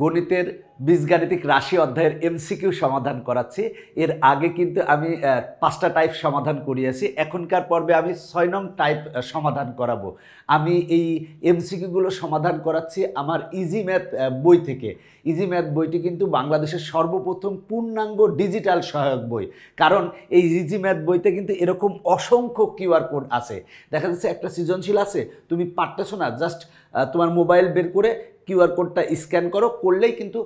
গণিতের বীজগাণিতিক রাশি অধ্যায়ের এমসিকিউ সমাধান করাচ্ছি। এর আগে কিন্তু আমি 5টা টাইপ সমাধান করিয়েছি। এখনকার পর্বে আমি 6 নং টাইপ সমাধান করাবো। আমি এই এমসিকিউগুলো সমাধান করাচ্ছি আমার ইজি ম্যাথ বই থেকে। ইজি ম্যাথ বইটি কিন্তু বাংলাদেশের সর্বপ্রথম পূর্ণাঙ্গ ডিজিটাল সহায়ক বই। কারণ এই ইজি ম্যাথ বইতে কিন্তু এরকম অসংখ্য কিউআর কোড আছে। দেখা যাচ্ছে একটা সৃজনশীল আছে, তুমি পারতেছো না, জাস্ট তোমার মোবাইল বের করে কিউআর কোডটা স্ক্যান করলেই কিন্তু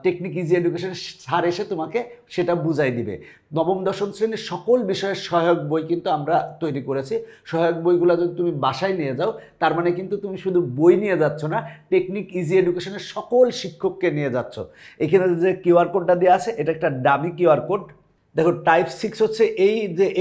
টেকনিক ইজি এডুকেশনের স্যার এসে তোমাকে সেটা বুঝাই দিবে। নবম দশম শ্রেণীর সকল বিষয়ের সহায়ক বই কিন্তু আমরা তৈরি করেছি। সহায়ক বইগুলো যদি তুমি বাসায় নিয়ে যাও, তার মানে কিন্তু তুমি শুধু বই নিয়ে যাচ্ছ না, টেকনিক ইজি এডুকেশনের সকল শিক্ষককে নিয়ে যাচ্ছ। এখানে যে কিউআর কোডটা দেওয়া আছে, এটা একটা ডামি কিউআর কোড। দেখো, টাইপ 6 হচ্ছে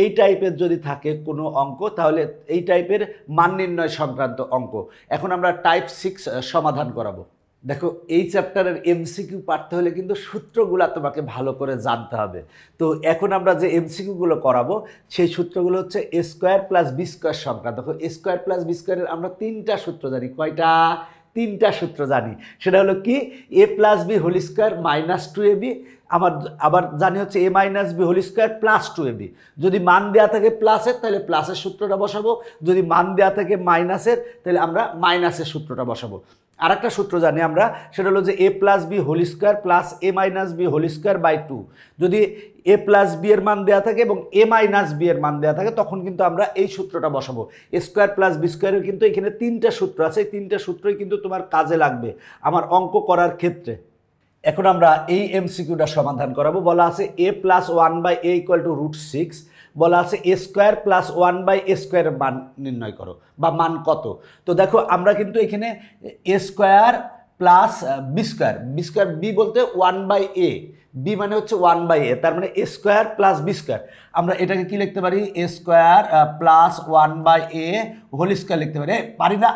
এই টাইপের যদি থাকে কোনো অঙ্ক, তাহলে এই টাইপের মান নির্ণয় সংক্রান্ত অঙ্ক। এখন আমরা টাইপ 6 সমাধান করাবো। দেখো, এই চ্যাপ্টারের এমসিকিউ পারতে হলে কিন্তু সূত্রগুলো তোমাকে ভালো করে জানতে হবে। তো এখন আমরা যে এমসিকিউগুলো করাবো, সেই সূত্রগুলো হচ্ছে এ স্কোয়ার প্লাস বি স্কোয়ার সংক্রান্ত। দেখো, এ স্কোয়ার প্লাস বি স্কোয়ারের আমরা 3টা সূত্র জানি। কয়টা? 3টা সূত্র জানি। সেটা হলো কি, এ plus B whole square minus 2ab। আবার জানি হচ্ছে A minus B whole square plus 2ab। যদি মান দেওয়া থাকে প্লাসের, তাহলে প্লাসের সূত্রটা বসাবো। যদি মান দেওয়া থাকে মাইনাসের, তাহলে আমরা মাইনাসের সূত্রটা বসাবো। আর একটা সূত্র জানি আমরা, সেটা হলো যে A plus B whole square plus A minus B whole square by 2। যদি এ প্লাস বি এর মান দেওয়া থাকে এবং এ মাইনাস বি এর মান দেওয়া থাকে, তখন কিন্তু আমরা এই সূত্রটা বসাবো। এ স্কোয়ার প্লাস বি স্কোয়ারের কিন্তু এখানে 3টা সূত্র আছে। এই 3টা সূত্রই কিন্তু তোমার কাজে লাগবে আমার অঙ্ক করার ক্ষেত্রে। এখন আমরা এই এমসিকিউটা সমাধান করাবো। বলা আছে এ প্লাস 1/a = √6। বলা আছে এ স্কোয়ার প্লাস 1/a স্কোয়ারের মান নির্ণয় করো, বা মান কত। তো দেখো, আমরা কিন্তু এখানে A square plus B square, B বলতে 1/a, বি মানে হচ্ছে 1/a, তার মানে A square plus B square. আমরা এটাকে কি লিখতে পারি? A square plus 1/a whole square লিখতে পারি। পারি না?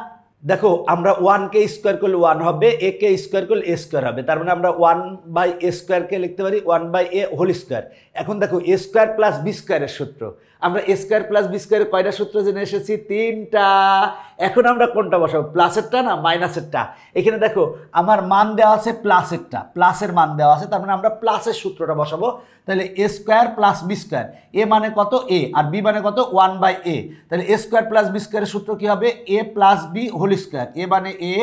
দেখো, আমরা 1কে স্কোয়ার করলে 1 হবে, এ কে স্কোয়ার করলে এ স্কোয়ার হবে, তার মানে আমরা 1/a স্কোয়ারকে লিখতে পারি 1/a হোল স্কোয়ার। এখন দেখো, এ স্কোয়ার প্লাস বি স্কোয়ারের সূত্র, আমরা এ স্কোয়ার প্লাস বি স্কোয়ারের কয়টা সূত্র জেনে এসেছি? 3টা। এখন আমরা কোনটা বসাবো, প্লাসেরটা না মাইনাসেরটা? এখানে দেখো, আমার মান দেওয়া আছে প্লাসেরটা, প্লাসের মান দেওয়া আছে, তার মানে আমরা প্লাসের সূত্রটা বসাবো। তাহলে A square plus B square, A মানে কত? এ, আর বি মানে কত? 1/a। তাহলে এ স্কোয়ার প্লাস বি স্কোয়ারের সূত্র কি হবে? A plus B whole square, A মানে এ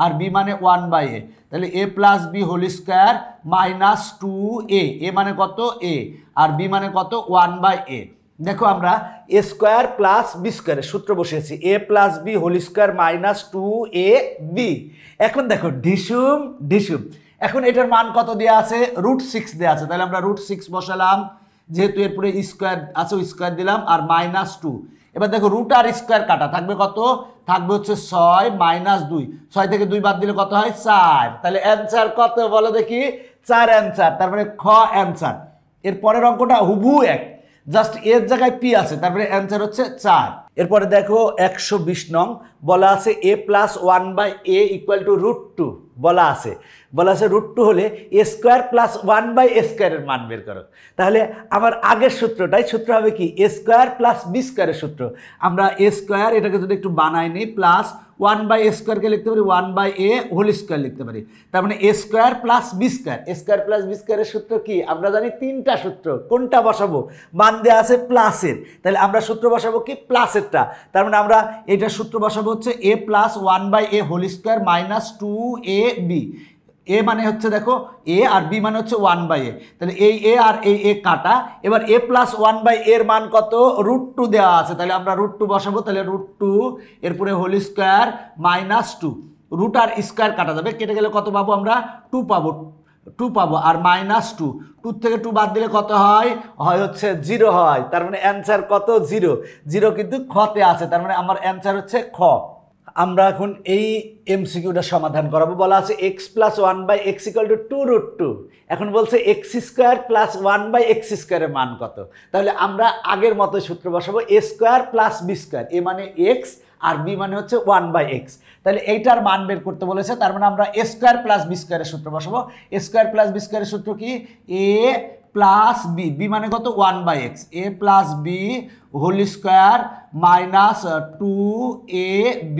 আর বি মানে 1/a। তাহলে এ plus B whole square minus 2a, A মানে কত? এ, আর বি মানে কত? 1/a। দেখো, আমরা এ স্কোয়ার প্লাস বি স্কোয়ারের সূত্র বসিয়েছি, A plus B whole square minus 2ab। এখন দেখো, ঢিসুম ঢিসুম। এখন এটার মান কত দেওয়া আছে? √6 দেওয়া আছে। তাহলে আমরা √6 বসালাম, যেহেতু এরপরে স্কোয়ার আছে স্কোয়ার দিলাম, আর মাইনাস 2। এবার দেখো, রুট আর স্কোয়ার কাটা, থাকবে কত? থাকবে হচ্ছে 6 মাইনাস 2। 6 থেকে 2 বাদ দিলে কত হয়? 4। তাহলে অ্যান্সার কত বলো দেখি? 4 অ্যান্সার, তার মানে খ অ্যান্সার। এর পরের অঙ্কটা হুবহু এক, জাস্ট এর জায়গায় পি আছে, তারপরে অ্যান্সার হচ্ছে 4। এরপরে দেখো 120 নং, বলা আছে এ প্লাস 1/a = √2। বলা আছে √2 হলে এ স্কোয়ার প্লাস 1/a স্কোয়ারের মান বের করো। তাহলে আমার আগের সূত্র হবে কি? এ স্কোয়ার প্লাস বি স্কোয়ারের সূত্র। আমরা এ স্কোয়ার, এটাকে যদি একটু বানাই নিই, প্লাস 1/a স্কোয়ারকে লিখতে পারি 1/a হোল স্কোয়ার লিখতে পারি। তার মানে A square plus B square, A square plus B স্কোয়ারের সূত্র কি? আমরা জানি 3টা সূত্র। কোনটা বসাবো? মান দেওয়া আছে প্লাসের, তাহলে আমরা সূত্র বসাবো কি? প্লাসেরটা। তার মানে আমরা এইটার সূত্র বসাবো হচ্ছে A plus 1/a whole square minus 2ab। A মানে হচ্ছে, দেখো, এ, আর বি মানে হচ্ছে 1/a। তাহলে এই এ আর এই এ কাটা। এবার এ প্লাস 1/a এর মান কত? √2 দেওয়া আছে, তাহলে আমরা √2 বসাবো। তাহলে √2, এরপরে হোল স্কোয়ার মাইনাস 2, রুট আর স্কোয়ার কাটা যাবে, কেটে গেলে কত পাবো? আমরা 2 পাবো, আর মাইনাস 2 থেকে 2 বাদ দিলে কত হয়? হচ্ছে 0 হয়। তার মানে অ্যান্সার কত? 0 কিন্তু খতে আছে, তার মানে আমার অ্যান্সার হচ্ছে খ। আমরা এখন এই এমসিকিউটা সমাধান করাবো। বলা আছে x প্লাস 1/x = 2√2। এখন বলছে x স্কোয়ার প্লাস 1/x স্কোয়ারের মান কত? তাহলে আমরা আগের মতো সূত্র বসাবো, এ square plus B square, A মানে x আর বি মানে হচ্ছে 1/x। তাহলে এইটার মান বের করতে বলেছে, তার মানে আমরা এ স্কোয়ার প্লাস বি স্কোয়ারের সূত্র বসাবো। এ স্কোয়ার প্লাস বি স্কোয়ারের সূত্র কি? এ প্লাস বি, বি মানে কত? 1/x, A plus B whole square minus 2ab।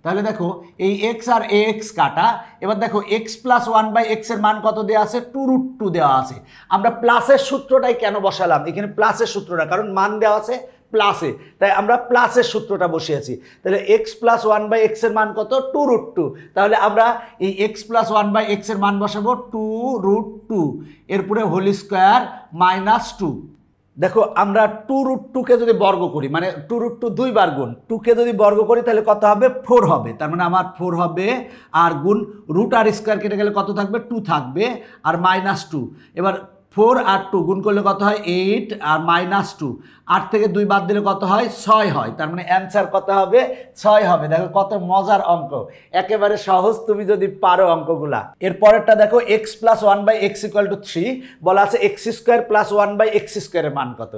তাহলে দেখো এই এক্স আর এ এক্স কাটা। এবার দেখো x plus one by x এর মান কত দেওয়া আছে, 2√2 দেওয়া আছে। আমরা প্লাসের সূত্রটাই কেন বসালাম এখানে, প্লাসের সূত্রটা, কারণ মান দেওয়া আছে প্লাসে, তাই আমরা প্লাসের সূত্রটা বসিয়েছি। তাহলে x plus one by x এর মান কত, 2√2। তাহলে আমরা এই x plus one by x এর মান বসাবো 2√2, এরপরে হোল স্কোয়ার -2। দেখো আমরা 2√2কে যদি বর্গ করি, মানে 2√2 দুইবার গুণ, 2কে যদি বর্গ করি তাহলে কত হবে, 4 হবে। তার মানে আমার 4 হবে, আর গুণ রুট আর স্কোয়ার কেটে গেলে কত থাকবে, 2 থাকবে, আর -2। এবার 4 আর 2 গুণ করলে কত হয়, 8, আর -2, 8 থেকে 2 বাদ দিলে কত হয়, 6 হয়। তার মানে অ্যান্সার কত হবে, 6 হবে। দেখো কত মজার অঙ্ক, একেবারে সহজ তুমি যদি পারো অঙ্কগুলা। এর পরেরটা দেখো x plus one by x equal to 3, বলা আছে x square plus one by x স্কোয়ারের মান কত।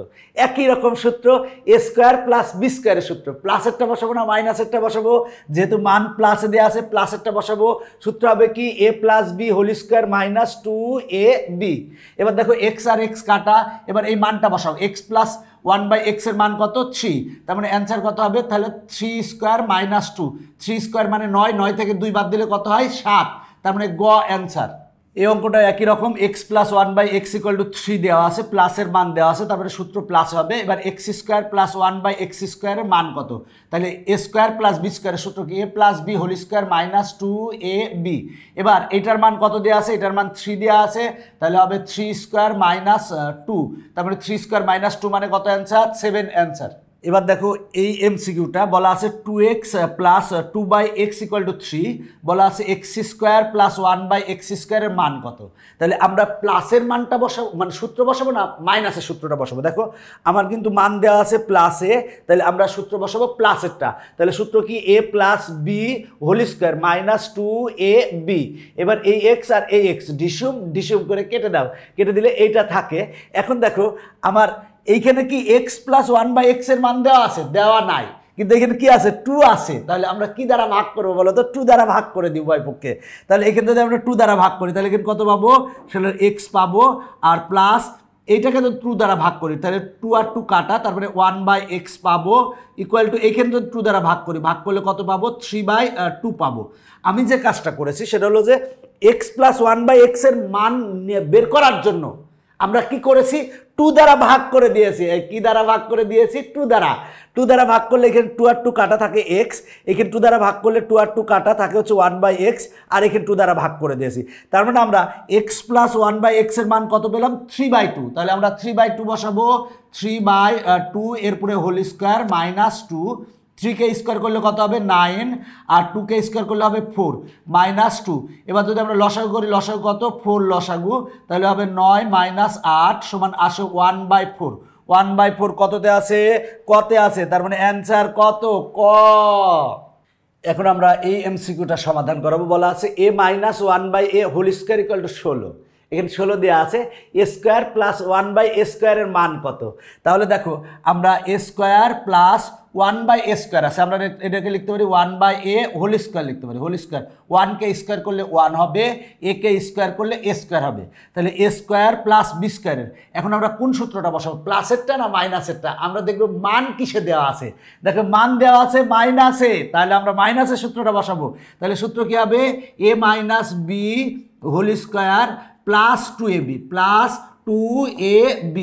একই রকম সূত্র, এ স্কোয়ার প্লাস বি স্কোয়ারের সূত্র। প্লাসেরটা বসাবো না মাইনাসেরটা বসাবো, যেহেতু মান প্লাসে দেওয়া আছে প্লাসেরটা বসাবো। সূত্র হবে কি, এ plus B whole square -2ab। এবার দেখো এক্স আর এক্স কাটা, এবার এই মানটা বসাও, x plus one by x এর মান কত, 3। তার মানে অ্যান্সার কত হবে, তাহলে 3 স্কোয়ার -2, 3 স্কোয়ার মানে 9, 9 থেকে 2 বাদ দিলে কত হয়, 7। তার মানে গ অ্যান্সার। এই অঙ্কটা একই রকম, x plus one by x equal to 3 দেওয়া আছে, প্লাসের মান দেওয়া আছে, তারপরে সূত্র প্লাস হবে। এবার x square plus one by x স্কোয়ারের মান কত, তাহলে এ স্কোয়ার প্লাস বি স্কোয়ারের সূত্র কি, এ plus B whole square -2ab। এবার এটার মান কত দেওয়া আছে, এটার মান 3 দেওয়া আছে, তাহলে হবে 3 স্কোয়ার -2, তারপরে 3 স্কোয়ার -2 মানে কত অ্যান্সার, 7 অ্যান্সার। এবার দেখো এই এমসিকিউটা বলা আছে 2x plus 2 by x equal to 3, বলা আছে x square plus 1 by x স্কোয়ারের মান কত। তাহলে আমরা প্লাসের মানটা বসাবো, মানে সূত্র বসাবো না মাইনাসের সূত্রটা বসাবো। দেখো আমার কিন্তু মান দেওয়া আছে প্লাসে, তাহলে আমরা সূত্র বসাবো প্লাসেরটা। তাহলে সূত্র কি, এ plus B whole square -2ab। এবার এই এক্স আর এই এক্স ডিসুম করে কেটে দাও, কেটে দিলে এইটা থাকে। এখন দেখো আমার এইখানে কি x plus one by x এর মান দেওয়া আছে, দেওয়া নাই, কিন্তু এখানে কি আছে, 2 আছে। তাহলে আমরা কি দ্বারা ভাগ করবো বলো তো, 2 দ্বারা ভাগ করে দিব উভয় পক্ষে। তাহলে এখানে যদি আমরা 2 দ্বারা ভাগ করি তাহলে এখানে কত পাবো, সেটা এক্স পাবো, আর প্লাস এইটাকে যদি 2 দ্বারা ভাগ করি তাহলে 2 আর 2 কাটা, তারপরে 1 বাই এক্স পাবো ইকুয়াল টু, এখানে যদি 2 দ্বারা ভাগ করি, ভাগ করলে কত পাবো, 3/2 পাবো। আমি যে কাজটা করেছি সেটা হলো যে x plus one by x এর মান বের করার জন্য আমরা কি করেছি, 2 দ্বারা ভাগ করে দিয়েছি। কি দ্বারা ভাগ করে দিয়েছি, 2 দ্বারা। 2 দ্বারা ভাগ করলে এখানে 2 আর 2 কাটা থাকে এক্স, এখানে 2 দ্বারা ভাগ করলে 2 আর 2 কাটা থাকে হচ্ছে 1 বাই এক্স, আর এখানে 2 দ্বারা ভাগ করে দিয়েছি। তার মানে আমরা এক্স প্লাস 1 বাই এক্স এর মান কত পেলাম, 3/2। তাহলে আমরা 3/2 বসাবো, 3/2, এরপরে হোল স্কোয়ার -2, 3কে স্কোয়ার করলে কত হবে, 9, আর 2কে স্কোয়ার করলে হবে 4, -2। এবার যদি আমরা লসাগু করি, লসাগু কত, 4 লসাগু, তাহলে হবে 9 - 8 সমান আসে 1/4। 1/4 কততে আছে, কতে আছে, তার মানে অ্যান্সার কত, ক। এখন আমরা এই এমসিকিউটা সমাধান করাবো। বলা আছে a - 1 by A whole square equal to 16। এখানে 16 দেওয়া আছে, A square plus 1 by A স্কোয়ারের মান কত। তাহলে দেখো আমরা A square plus 1 by A square আছে, আমরা এটাকে লিখতে পারি 1 বাই এ হোল স্কোয়ার লিখতে পারি, হোল স্কোয়ার। 1কে স্কোয়ার করলে 1 হবে, একে স্কোয়ার করলে এ স্কোয়ার হবে, তাহলে এ স্কোয়ার প্লাস বি স্কোয়ারের। এখন আমরা কোন সূত্রটা বসাবো, প্লাসেরটা না মাইনাসেরটা। আমরা দেখবো মান কিসে দেওয়া আছে, দেখো মান দেওয়া আছে মাইনাসে, তাহলে আমরা মাইনাসের সূত্রটা বসাবো। তাহলে সূত্র কি হবে, A minus B whole square plus 2ab, plus 2ab।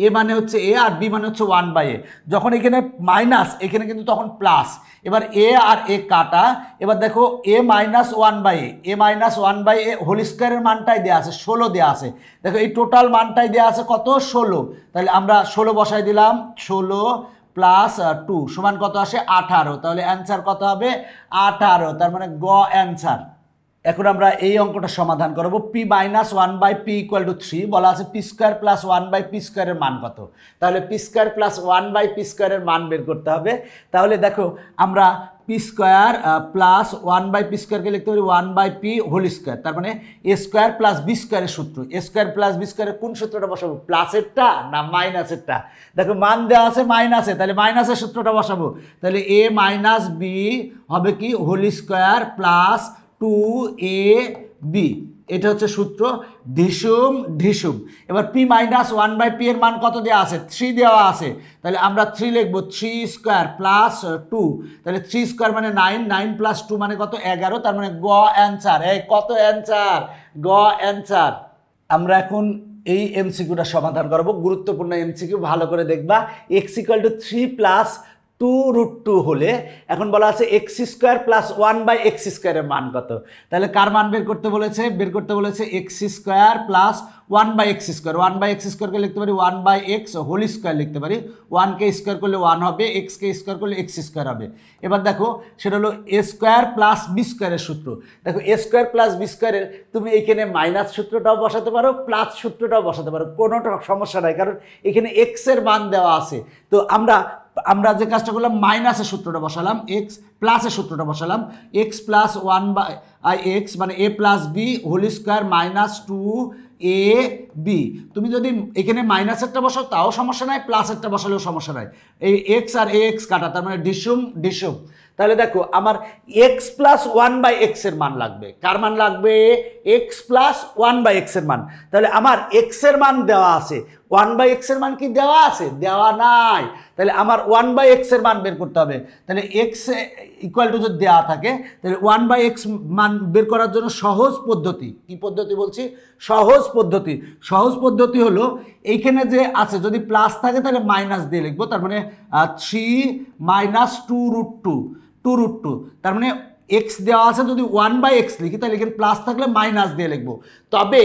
A মানে হচ্ছে এ, আর বি মানে হচ্ছে 1 বাই এ। যখন এখানে মাইনাস, এখানে কিন্তু তখন প্লাস। এবার এ আর এ কাটা, এবার দেখো a -1 by a -1 by A whole স্কোয়ারের মানটাই দেওয়া আছে, 16 দেওয়া আছে। দেখো এই টোটাল মানটাই দেওয়া আছে কত, 16। তাহলে আমরা 16 বসাই দিলাম, 16 প্লাস 2 সমান কত আসে, 18। তাহলে অ্যান্সার কত হবে, 18। তার মানে গ অ্যান্সার। এখন আমরা এই অঙ্কটা সমাধান করব। p - 1 by p equal to 3, বলা আছে p square plus 1 by p স্কোয়ারের মান কত। তাহলে p square plus 1 by p স্কোয়ারের মান বের করতে হবে। তাহলে দেখো আমরা p square plus 1 by p স্কোয়ারকে লিখতে পারি 1 বাই p হোল স্কোয়ার। তার মানে এ স্কোয়ার প্লাস বি স্কোয়ারের সূত্র, এ স্কোয়ার প্লাস বি স্কোয়ারের কোন সূত্রটা বসাবো, প্লাসেরটা না মাইনাসেরটা। দেখো মান দেওয়া আছে মাইনাসে, তাহলে মাইনাসের সূত্রটা বসাবো। তাহলে a - b হবে কি, হোল স্কোয়ার প্লাস 2ab। এটা হচ্ছে সূত্র, ঢিসুম ঢিসুম। এবার পি মাইনাস 1/p এর মান কত দেওয়া আছে? 3 দেওয়া আছে, তাহলে আমরা 3 লিখবো, 3 স্কোয়ার প্লাস 2, তাহলে 3 স্কোয়ার মানে 9, 9 প্লাস 2 মানে কত? 11, তার মানে গ অ্যান্সার। এই কত অ্যান্সার? গ অ্যান্সার। আমরা এখন এই এমসিকিউটা সমাধান করব, গুরুত্বপূর্ণ এমসিকিউ, ভালো করে দেখবা। এক্স ইকুয়াল টু 3 প্লাস 2√2 হলে এখন বলা আছে এক্স স্কোয়ার প্লাস 1/x স্কোয়ারের মান কত? তাহলে কার মান বের করতে বলেছে? বের করতে বলেছে x square plus 1/x square. 1/x স্কোয়ারকে লিখতে পারি 1/x হোল স্কোয়ার লিখতে পারি। 1কে স্কোয়ার করলে 1 হবে, এক্সকে স্কোয়ার করলে এক্স স্কোয়ার হবে। এবার দেখো সেটা হলো এ স্কোয়ার প্লাস বি স্কোয়ারের সূত্র। দেখো এ স্কোয়ার প্লাস বি স্কোয়ারের তুমি এখানে মাইনাস সূত্রটাও বসাতে পারো, প্লাস সূত্রটাও বসাতে পারো, কোনোটা সমস্যা নাই, কারণ এখানে এক্সের মান দেওয়া আছে। তো আমরা যে কাজটা করলাম, মাইনাসের সূত্রটা বসালাম, এক্স প্লাসের সূত্রটা বসালাম, এক্স প্লাস 1/x মানে A plus B whole square minus 2ab। তুমি যদি এখানে মাইনাসেরটা বসাও তাও সমস্যা নাই, প্লাসেরটা বসালেও সমস্যা নাই। এই এক্স আর এ এক্স কাটা, তার মানে ডিসুম ডিসুম। তাহলে দেখো আমার এক্স প্লাস 1/x এর মান লাগবে। কার মান লাগবে? এক্স প্লাস 1/x এর মান। তাহলে আমার এক্স এর মান দেওয়া আছে, 1/x এর মান কি দেওয়া আছে? দেওয়া নাই। তাহলে আমার 1/x এর মান বের করতে হবে। তাহলে এক্স ইকুয়াল টু যদি দেওয়া থাকে, তাহলে 1/x মান বের করার জন্য সহজ পদ্ধতি, কি পদ্ধতি বলছি? সহজ পদ্ধতি। সহজ পদ্ধতি হলো এইখানে যে আছে যদি প্লাস থাকে তাহলে মাইনাস দিয়ে লিখবো, তার মানে 3 মাইনাস 2√2, তার মানে এক্স দেওয়া আছে, যদি 1/x লিখি তাহলে এখানে প্লাস থাকলে মাইনাস দিয়ে লিখবো। তবে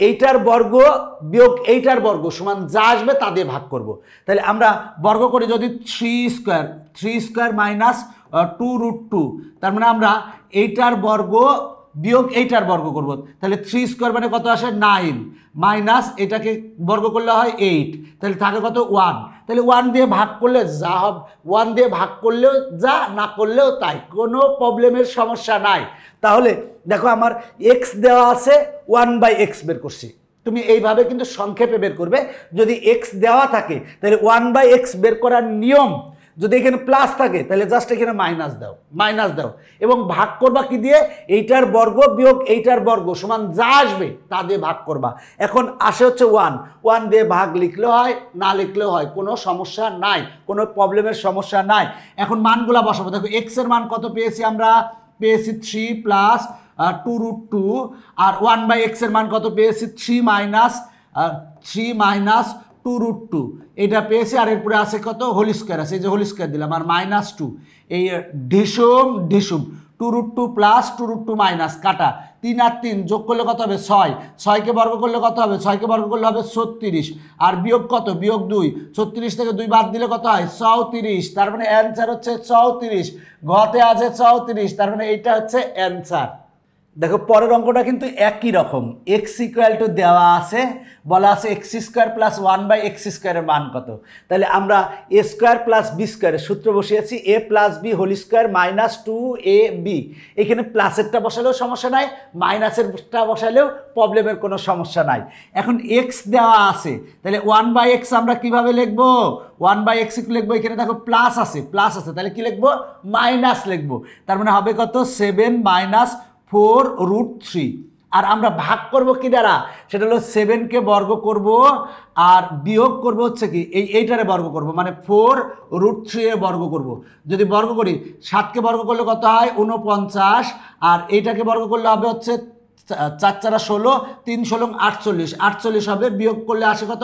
এইটার বর্গ বিয়োগ এইটার বর্গ সমান যা আসবে তা দিয়ে ভাগ করব। তাহলে আমরা বর্গ করি যদি 3 স্কোয়ার মাইনাস 2√2, তার মানে আমরা এইটার বর্গ বিয়োগ এইটার বর্গ করব। তাহলে 3 স্কোয়ার মানে কত আসে? 9, মাইনাস এটাকে বর্গ করলে হয় 8, তাহলে থাকে কত? 1। তাহলে 1 দিয়ে ভাগ করলে যা হবে, 1 দিয়ে ভাগ করলেও যা, না করলেও তাই, কোনো প্রবলেমের সমস্যা নাই। তাহলে দেখো আমার এক্স দেওয়া আছে, 1/x বের করছি। তুমি এইভাবে কিন্তু সংক্ষেপে বের করবে। যদি এক্স দেওয়া থাকে তাহলে 1/x বের করার নিয়ম, যদি এখানে প্লাস থাকে তাহলে জাস্ট এখানে মাইনাস দাও এবং ভাগ করবা কি দিয়ে? এইটার বর্গ বিয়োগ এইটার বর্গ সমান যা আসবে তা দিয়ে ভাগ করবা। এখন আসে হচ্ছে 1 দিয়ে ভাগ লিখলেও হয়, না লিখলেও হয়, কোনো সমস্যা নাই, কোনো প্রবলেমের সমস্যা নাই। এখন মানগুলা বসাবো। দেখো এক্স এর মান কত পেয়েছি? আমরা পেয়েছি 3 প্লাস 2√2, আর 1/x এর মান কত পেয়েছি? 3 মাইনাস 2√2 এটা পেয়েছি, আর এরপরে আছে কত? হোল স্কোয়ার আছে, এই যে হোল স্কোয়ার দিলাম, আর -2। এই ঢিসুম 2√2 প্লাস 2√2 মাইনাস কাটা, 3 আর 3 যোগ করলে কত হবে? 6, 6কে বর্গ করলে কত হবে? 6কে বর্গ করলে হবে 36, আর বিয়োগ কত? বিয়োগ 2, 36 থেকে 2 বাদ দিলে কত হয়? 34, তার মানে অ্যান্সার হচ্ছে 34। ঘতে আছে 34, তার মানে এইটা হচ্ছে অ্যান্সার। দেখো পরের অঙ্কটা কিন্তু একই রকম। এক্স ইকুয়াল টু দেওয়া আছে, বলা আছে এক্স স্কোয়ার প্লাস 1/x স্কোয়ারের মান কত? তাহলে আমরা এ স্কোয়ার প্লাস বি স্কোয়ারের সূত্র বসিয়েছি, A plus B whole square minus 2ab। এখানে প্লাসেরটা বসালেও সমস্যা নাই, মাইনাসেরটা বসালেও প্রবলেমের কোনো সমস্যা নাই। এখন এক্স দেওয়া আছে, তাহলে 1/x আমরা কিভাবে লিখবো? 1/x লিখবো, এখানে দেখো প্লাস আছে, তাহলে কি লিখবো? মাইনাস লিখবো। তার মানে হবে কত? 7 মাইনাস 4√3। আর আমরা ভাগ করব কি দ্বারা? সেটা হলো 7কে বর্গ করব আর বিয়োগ করব হচ্ছে কি এইটারে বর্গ করব, মানে 4√3 এ বর্গ করব। যদি বর্গ করি 7কে বর্গ করলে কত হয়? 49, আর এইটাকে বর্গ করলে হবে হচ্ছে 4 4 16, 3 16 48 হবে, বিয়োগ করলে আসে কত?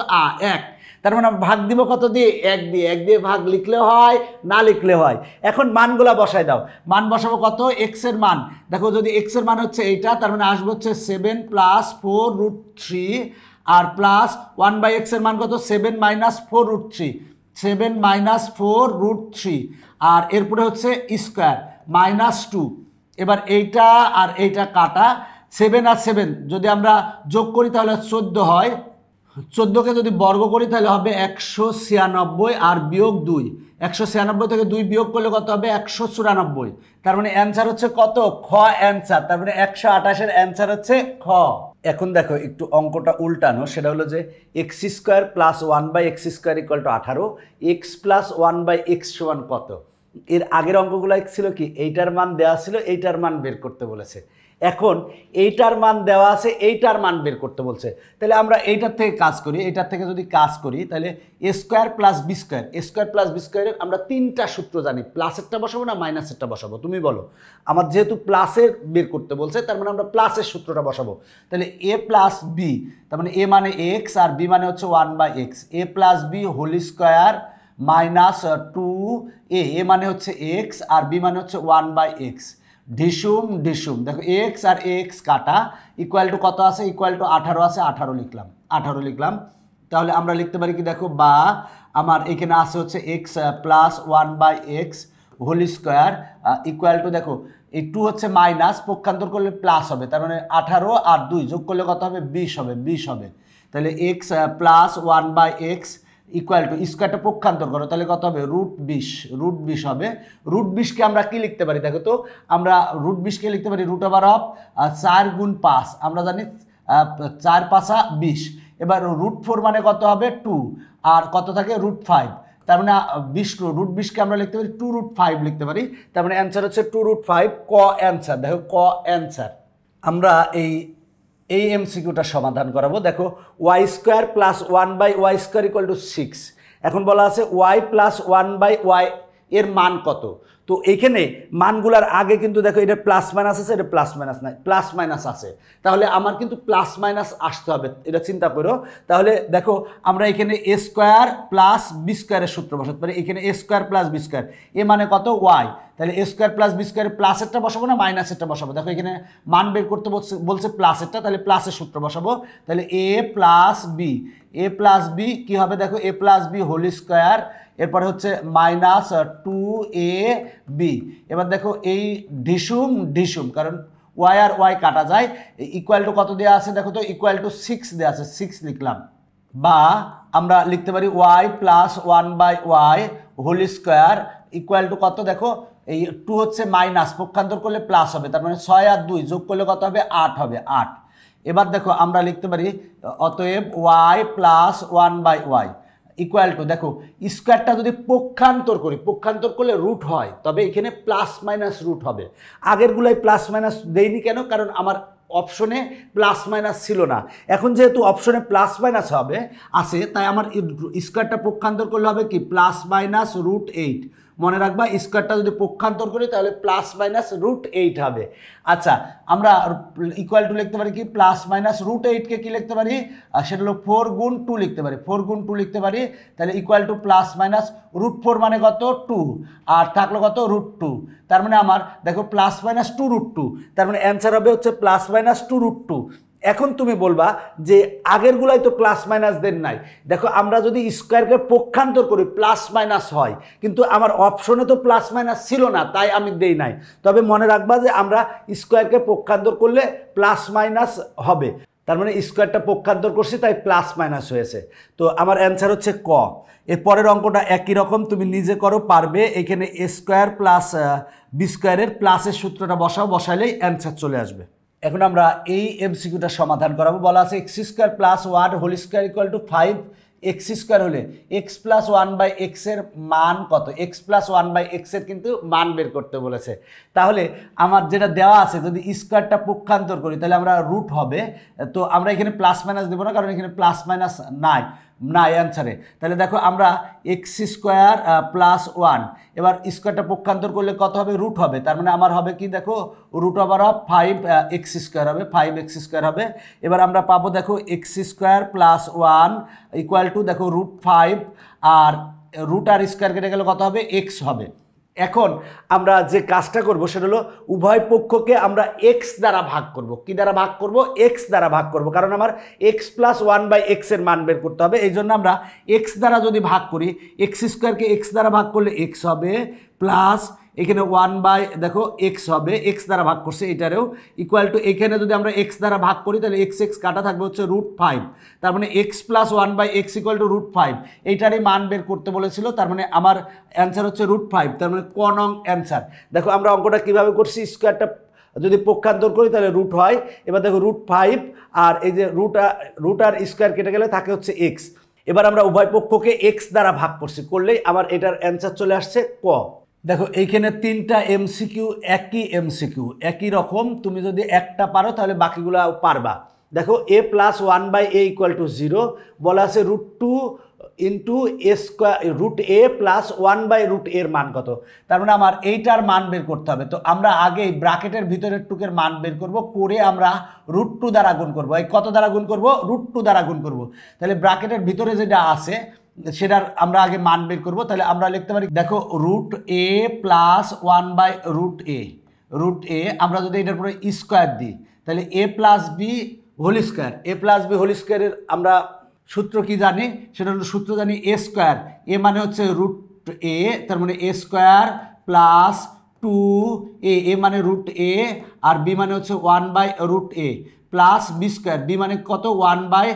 1। তার মানে ভাগ দিব কত দিয়ে? 1 দিয়ে। 1 দিয়ে ভাগ লিখলে হয়, না লিখলে হয়। এখন মানগুলা বসাই দাও। মান বসাবো কত? এক্স এর মান, দেখো যদি এক্স এর মান হচ্ছে এইটা, তার মানে আসবে হচ্ছে 7 প্লাস 4√3, আর প্লাস 1/x এর মান কত? 7 মাইনাস 4√3, 7 মাইনাস 4√3, আর এরপরে হচ্ছে স্কোয়ার -2। এবার এইটা আর এইটা কাটা, 7 আর 7 যদি আমরা যোগ করি তাহলে 14 হয়, 14কে যদি বর্গ করি তাহলে হবে 196, আর বিয়োগ 2, 196 থেকে 2 বিয়োগ করলে কত হবে? 194। তার মানে অ্যান্সার হচ্ছে কত? খ অ্যান্সার। তার মানে 128-এর অ্যান্সার হচ্ছে খ। এখন দেখো একটু অঙ্কটা উল্টানো, সেটা হলো যে x square plus 1/x square equal two 18, x plus 1/x সমান কত? এর আগের অঙ্কগুলো ছিল কি এইটার মান দেওয়া ছিল, এইটার মান বের করতে বলেছে। এখন এইটার মান দেওয়া আছে, এইটার মান বের করতে বলছে। তাহলে আমরা এইটার থেকে কাজ করি, এইটার থেকে যদি কাজ করি তাহলে A square plus B square, A square plus B স্কোয়ারের আমরা তিনটা সূত্র জানি, প্লাসেরটা বসাবো না মাইনাসেরটা বসাবো, তুমি বলো। আমার যেহেতু প্লাসের বের করতে বলছে তার মানে আমরা প্লাসের সূত্রটা বসাবো। তাহলে এ প্লাস বি, তার মানে এ মানে এক্স আর বি মানে হচ্ছে 1/x, A plus B whole square minus 2a, A মানে হচ্ছে এক্স আর বি মানে হচ্ছে 1/x, ঢিসুম ঢিসুম দেখো এক্স আর এক্স কাটা, ইকুয়াল টু কত আছে, ইকুয়াল টু 18 আছে, 18 লিখলাম। তাহলে আমরা লিখতে পারি কি দেখো, বা আমার এখানে আছে হচ্ছে x plus 1/x whole square equal to দেখো এই 2 হচ্ছে মাইনাস, পক্ষান্তর করলে প্লাস হবে, তার মানে 18 আর 2 যোগ করলে কত হবে, 20 হবে। তাহলে x plus 1/x equal to স্কোয়ারটা পক্ষান্তর করো, তাহলে কত হবে, √20 হবে। √20কে আমরা কি লিখতে পারি দেখো তো, আমরা √20কে লিখতে পারি √4 4 গুণ 5, আমরা জানি 4 5 20। এবার √4 মানে কত হবে 2, আর কত থাকে √5, তার মানে 20 √20কে আমরা লিখতে পারি 2√5 লিখতে পারি, তার মানে অ্যান্সার হচ্ছে 2√5, ক অ্যান্সার। দেখো ক অ্যান্সার। আমরা এই এমসিকিউটা সমাধান করাবো। দেখো y square plus 1/y square equal to 6। এখন বলা আছে ওয়াই প্লাস 1/y এর মান কত। তো এইখানে মানগুলার আগে কিন্তু দেখো এটা প্লাস মাইনাস আছে, এটা প্লাস মাইনাস নাই, প্লাস মাইনাস আছে, তাহলে আমার কিন্তু প্লাস মাইনাস আসতে হবে, এটা চিন্তা করো। তাহলে দেখো আমরা এখানে এ স্কোয়ার প্লাস বি স্কোয়ারের সূত্র বসাতে পারি, এখানে A square plus B square, A মানে কত ওয়াই, তাহলে এ স্কোয়ার প্লাস বি স্কোয়ারের প্লাসেরটা বসাবো না মাইনাসেরটা বসাবো, দেখো এখানে মান বের করতে বলছে প্লাসেরটা, তাহলে প্লাসের সূত্র বসাবো। তাহলে এ প্লাস বি কী হবে দেখো, A plus B whole square, এরপরে হচ্ছে মাইনাস 2ab। এবার দেখো এই ঢিসুম কারণ ওয়াই আর ওয়াই কাটা যায়, ইকুয়াল টু কত দেওয়া আছে দেখো তো, ইকুয়াল টু 6 দেওয়া আছে, 6 লিখলাম। বা আমরা লিখতে পারি y plus 1/y whole square equal to কত দেখো, এই 2 হচ্ছে মাইনাস, পক্ষান্তর করলে প্লাস হবে, তার মানে 6 আর 2 যোগ করলে কত হবে 8 হবে, 8। এবার দেখো আমরা লিখতে পারি অতএব Y plus 1/y equal to দেখো স্কোয়ারটা যদি পক্ষান্তর করি, পক্ষান্তর করলে রুট হয়, তবে এখানে প্লাস মাইনাস রুট হবে। আগেরগুলাই প্লাস মাইনাস দেয়নি কেন, কারণ আমার অপশনে প্লাস মাইনাস ছিল না। এখন যেহেতু অপশনে প্লাস মাইনাস হবে আছে, তাই আমার স্কোয়ারটা পক্ষান্তর করলে হবে কি প্লাস মাইনাস √8। মনে রাখবা স্কোয়ারটা যদি পক্ষান্তর করি তাহলে প্লাস মাইনাস √8 হবে। আচ্ছা আমরা ইকুয়াল টু লিখতে পারি কি প্লাস মাইনাস √8কে কি লিখতে পারি, সেটা হলো 4 গুণ 2 লিখতে পারি, 4 গুণ 2 লিখতে পারি। তাহলে ইকুয়াল টু প্লাস মাইনাস √4 মানে কত 2, আর থাকলো কত √2, তার মানে আমার দেখো প্লাস মাইনাস 2√2, তার মানে অ্যান্সার হবে হচ্ছে প্লাস মাইনাস 2√2। এখন তুমি বলবা যে আগেরগুলাই তো প্লাস মাইনাস দেন নাই, দেখো আমরা যদি স্কোয়ারকে পক্ষান্তর করি প্লাস মাইনাস হয়, কিন্তু আমার অপশনে তো প্লাস মাইনাস ছিল না, তাই আমি দেই নাই। তবে মনে রাখবা যে আমরা স্কোয়ারকে পক্ষান্তর করলে প্লাস মাইনাস হবে, তার মানে স্কোয়ারটা পক্ষান্তর করছি তাই প্লাস মাইনাস হয়েছে। তো আমার অ্যান্সার হচ্ছে ক। এর পরের অঙ্কটা একই রকম, তুমি নিজে করো পারবে। এখানে এ স্কোয়ার প্লাস বি স্কোয়ারের প্লাসের সূত্রটা বসাইলেই অ্যান্সার চলে আসবে। এখন আমরা এই এমসিকিউটা সমাধান করাবো। বলা আছে x square plus 1 whole square equal to 5, x square হলে এক্স প্লাস 1/x এর মান কত, এক্স প্লাস 1/x এর কিন্তু মান বের করতে বলেছে। তাহলে আমার যেটা দেওয়া আছে যদি স্কোয়ারটা পক্ষান্তর করি তাহলে আমরা রুট হবে, তো আমরা এখানে প্লাস মাইনাস দেবো না কারণ এখানে প্লাস মাইনাস নাই অ্যান্সারে। তাহলে দেখো আমরা এক্স স্কোয়ার প্লাস 1, এবার স্কোয়ারটা পক্ষান্তর করলে কত হবে রুট হবে, তার মানে আমার হবে কি দেখো √5x স্কোয়ার হবে, 5x স্কোয়ার হবে। এবার আমরা পাবো দেখো x square plus 1 equal to দেখো √5, আর রুট আর স্কোয়ার কেটে গেলে কত হবে এক্স হবে। এখন আমরা যে কাজটা করব সেটা হলো উভয় পক্ষকে আমরা এক্স দ্বারা ভাগ করব। কি দ্বারা ভাগ করব, এক্স দ্বারা ভাগ করব, কারণ আমার এক্স প্লাস 1/x এর মান বের করতে হবে। এই জন্য আমরা এক্স দ্বারা যদি ভাগ করি, এক্স স্কোয়ারকে এক্স দ্বারা ভাগ করলে এক্স হবে, প্লাস এখানে 1/দেখো এক্স হবে, এক্স দ্বারা ভাগ করছে এটারেও, ইকুয়াল টু এখানে যদি আমরা এক্স দ্বারা ভাগ করি তাহলে এক্স কাটা থাকবে হচ্ছে √5, তার মানে x plus 1/x equal to √5, এইটারই মান বের করতে বলেছিল, তার মানে আমার অ্যান্সার হচ্ছে √5, তার মানে ক নং অ্যান্সার। দেখো আমরা অঙ্কটা কীভাবে করছি, স্কোয়ারটা যদি পক্ষান্তর করি তাহলে রুট হয়, এবার দেখো √5 আর এই যে রুট আর স্কোয়ার কেটে গেলে থাকে হচ্ছে এক্স। এবার আমরা উভয় পক্ষকে এক্স দ্বারা ভাগ করছি, করলেই আমার এটার অ্যান্সার চলে আসছে ক। দেখো এইখানে তিনটা এমসিকিউ, একই রকম। তুমি যদি একটা পারো তাহলে বাকিগুলো পারবা। দেখো A plus one by A equal to zero, বলা আছে √2 into A square, √a plus one by √এর মান কত। তার মানে আমার এইটার মান বের করতে হবে। তো আমরা আগে ব্র্যাকেটের ভিতরের টুকের মান বের করব, করে আমরা √2 দ্বারা গুণ করব। এই কত দ্বারা গুণ করব? √2 দ্বারা গুণ করব। তাহলে ব্র্যাকেটের ভিতরে যেটা আছে সেটার আমরা আগে মান বের করব। তাহলে আমরা লিখতে পারি, দেখো √a plus one by √a, আমরা যদি এটার পরে স্কোয়ার দিই তাহলে a প্লাস বি হোল স্কোয়ারের আমরা সূত্র কি জানি? সেটা হলো সূত্র জানি a স্কোয়ার, a মানে হচ্ছে √a, তার মানে a square plus 2a, a মানে √a, আর b মানে হচ্ছে 1 by √a plus B square, b মানে কত? 1 বাই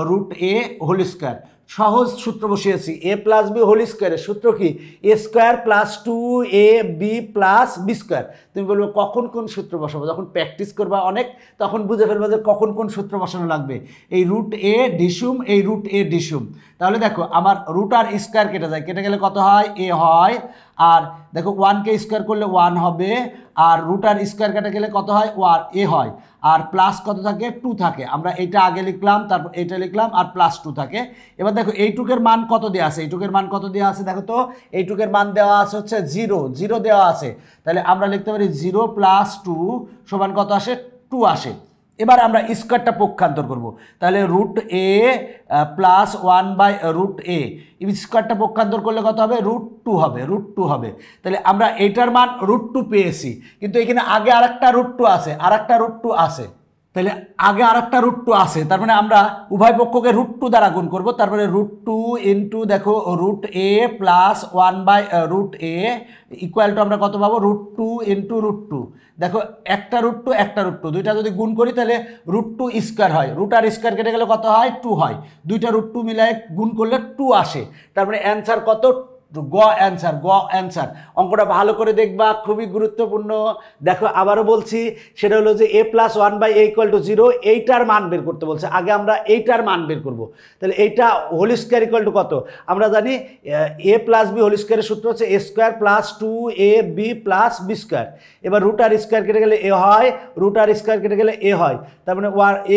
√a হোল স্কোয়ার। সহজ সূত্র বসিয়েছি, a প্লাস বি হোল স্কোয়ারের সূত্র কি? a square plus 2ab plus B square. তুমি বলবো কখন কোন সূত্র বসাবো? যখন প্র্যাকটিস করবা অনেক, তখন বুঝে ফেলবো যে কখন কোন সূত্র বসানো লাগবে। এই √a ডিসুম, এই √a ডিসুম। তাহলে দেখো আমার রুট আর স্কোয়ার কেটে যায়, কেটে গেলে কত হয়? a হয়। আর দেখো 1কে স্কোয়ার করলে 1 হবে, আর রুট আর স্কোয়ার কেটে গেলে কত হয়? a হয়। আর প্লাস কত থাকে? 2 থাকে। আমরা এটা আগে লিখলাম, তারপর এটা লিখলাম, আর প্লাস 2 থাকে। এবার দেখো এইটুকের মান কত দেওয়া আছে? এইটুকের মান কত দেওয়া আছে? দেখো তো এইটুকের মান দেওয়া আছে হচ্ছে 0 দেওয়া আছে। তাহলে আমরা লিখতে পারি 0 প্লাস 2 সমান কত আসে? 2 আসে। এবার আমরা স্কোয়ারটা পক্ষান্তর করব। তাহলে √a প্লাস 1 বাই √a, স্কোয়ারটা পক্ষান্তর করলে কত হবে? √2 হবে, √2 হবে। তাহলে আমরা এইটার মান √2 পেয়েছি, কিন্তু এখানে আগে আরেকটা √2 আছে, তাহলে আগে আরেকটা √2 আছে। তার মানে আমরা উভয় পক্ষকে √2 দ্বারা গুণ করব। তারপরে √2 ইন্টু দেখো √a plus 1 by √a equal to আমরা কত পাবো? √2 ইন্টু √2। দেখো একটা √2 দুইটা যদি গুণ করি তাহলে √2 স্কোয়ার হয়, রুট আর স্কোয়ার কেটে গেলে কত হয়? 2 হয়। দুইটা √2 মিলায় গুণ করলে 2 আসে। তার মানে অ্যান্সার কত? অ্যান্সার। অঙ্কটা ভালো করে দেখবা, খুবই গুরুত্বপূর্ণ। দেখো আবারও বলছি, সেটা হলো যে a plus one by A equal to 0, এইটার মান বের করতে বলছে। আগে আমরা এইটার মান বের করব। তাহলে এইটা হোল স্কোয়ার ইকুয়াল টু কত? আমরা জানি a প্লাস বি হোল স্কোয়ারের সূত্র হচ্ছে a square plus 2ab plus B square. এবার রুট আর স্কোয়ার কেটে গেলে a হয়, রুট আর স্কোয়ার কেটে গেলে a হয়। তার মানে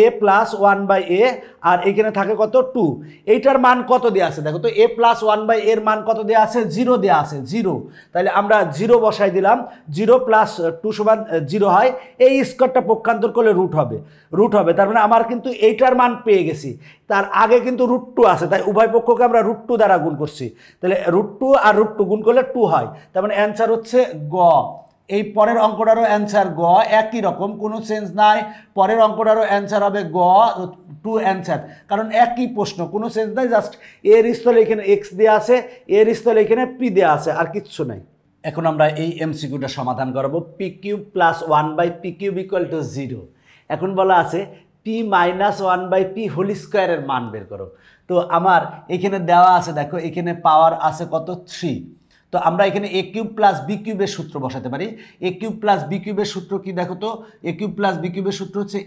a প্লাস 1 বাই a, আর এখানে থাকে কত? 2। এইটার মান কত দেওয়া আছে? দেখো তো a প্লাস 1 বাই এর মান কত দেওয়া আছে? 0 দেওয়া আছে, 0। তাহলে আমরা 0 বসাই দিলাম, 0 প্লাস 2 সমান 0 হয়। এই স্কোয়ারটা পক্ষান্তর করলে রুট হবে। তার মানে আমার কিন্তু এইটার মান পেয়ে গেছি। তার আগে কিন্তু √2 আছে, তাই উভয় পক্ষকে আমরা √2 দ্বারা গুণ করছি। তাহলে √2 আর √2 গুণ করলে 2 হয়। তার মানে অ্যান্সার হচ্ছে গ। এই পরের অঙ্কটারও অ্যান্সার গ, একই রকম, কোনো চেঞ্জ নাই। পরের অঙ্কটারও অ্যান্সার হবে গ, 2 অ্যান্সার, কারণ একই প্রশ্ন, কোনো চেঞ্জ নাই। জাস্ট এর স্থলে এখানে এক্স দেওয়া আছে, এর স্থলে এখানে পি দেওয়া আছে, আর কিচ্ছু নাই। এখন আমরা এই এমসিকিউটা সমাধান করাবো। p³ plus 1 by p³ equal to 0। এখন বলা আছে p minus 1 by p whole স্কোয়ারের মান বের করো। তো আমার এখানে দেওয়া আছে, দেখো এখানে পাওয়ার আছে কত? 3। তো আমরা এখানে a³ প্লাস b³ এর সূত্র বসাতে পারি। a³ প্লাস b³ এর সূত্র কি? দেখো তো a³ প্লাস b³ এর সূত্র হচ্ছে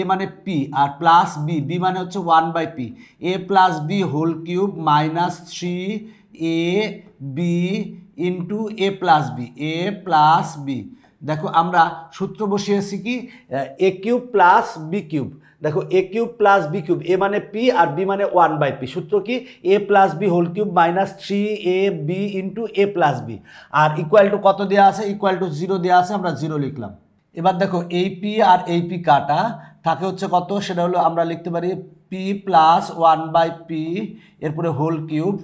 a মানে p আর প্লাস b মানে হচ্ছে 1 by p, a plus b whole cube minus 3ab into a plus b। দেখো আমরা সূত্র বসিয়েছি কি? a³ plus b³। দেখো a³ প্লাস b³ a মানে p আর b মানে 1 বাই p। সূত্র কি? a plus b whole cube minus 3ab into a plus b। আর ইকুয়াল টু কত দেওয়া আছে? ইকুয়াল টু 0 দেওয়া আছে, আমরা 0 লিখলাম। এবার দেখো এই p আর এই p কাটা থাকে হচ্ছে কত? সেটা হলো আমরা লিখতে পারি p প্লাস 1 বাই p এরপরে হোল কিউব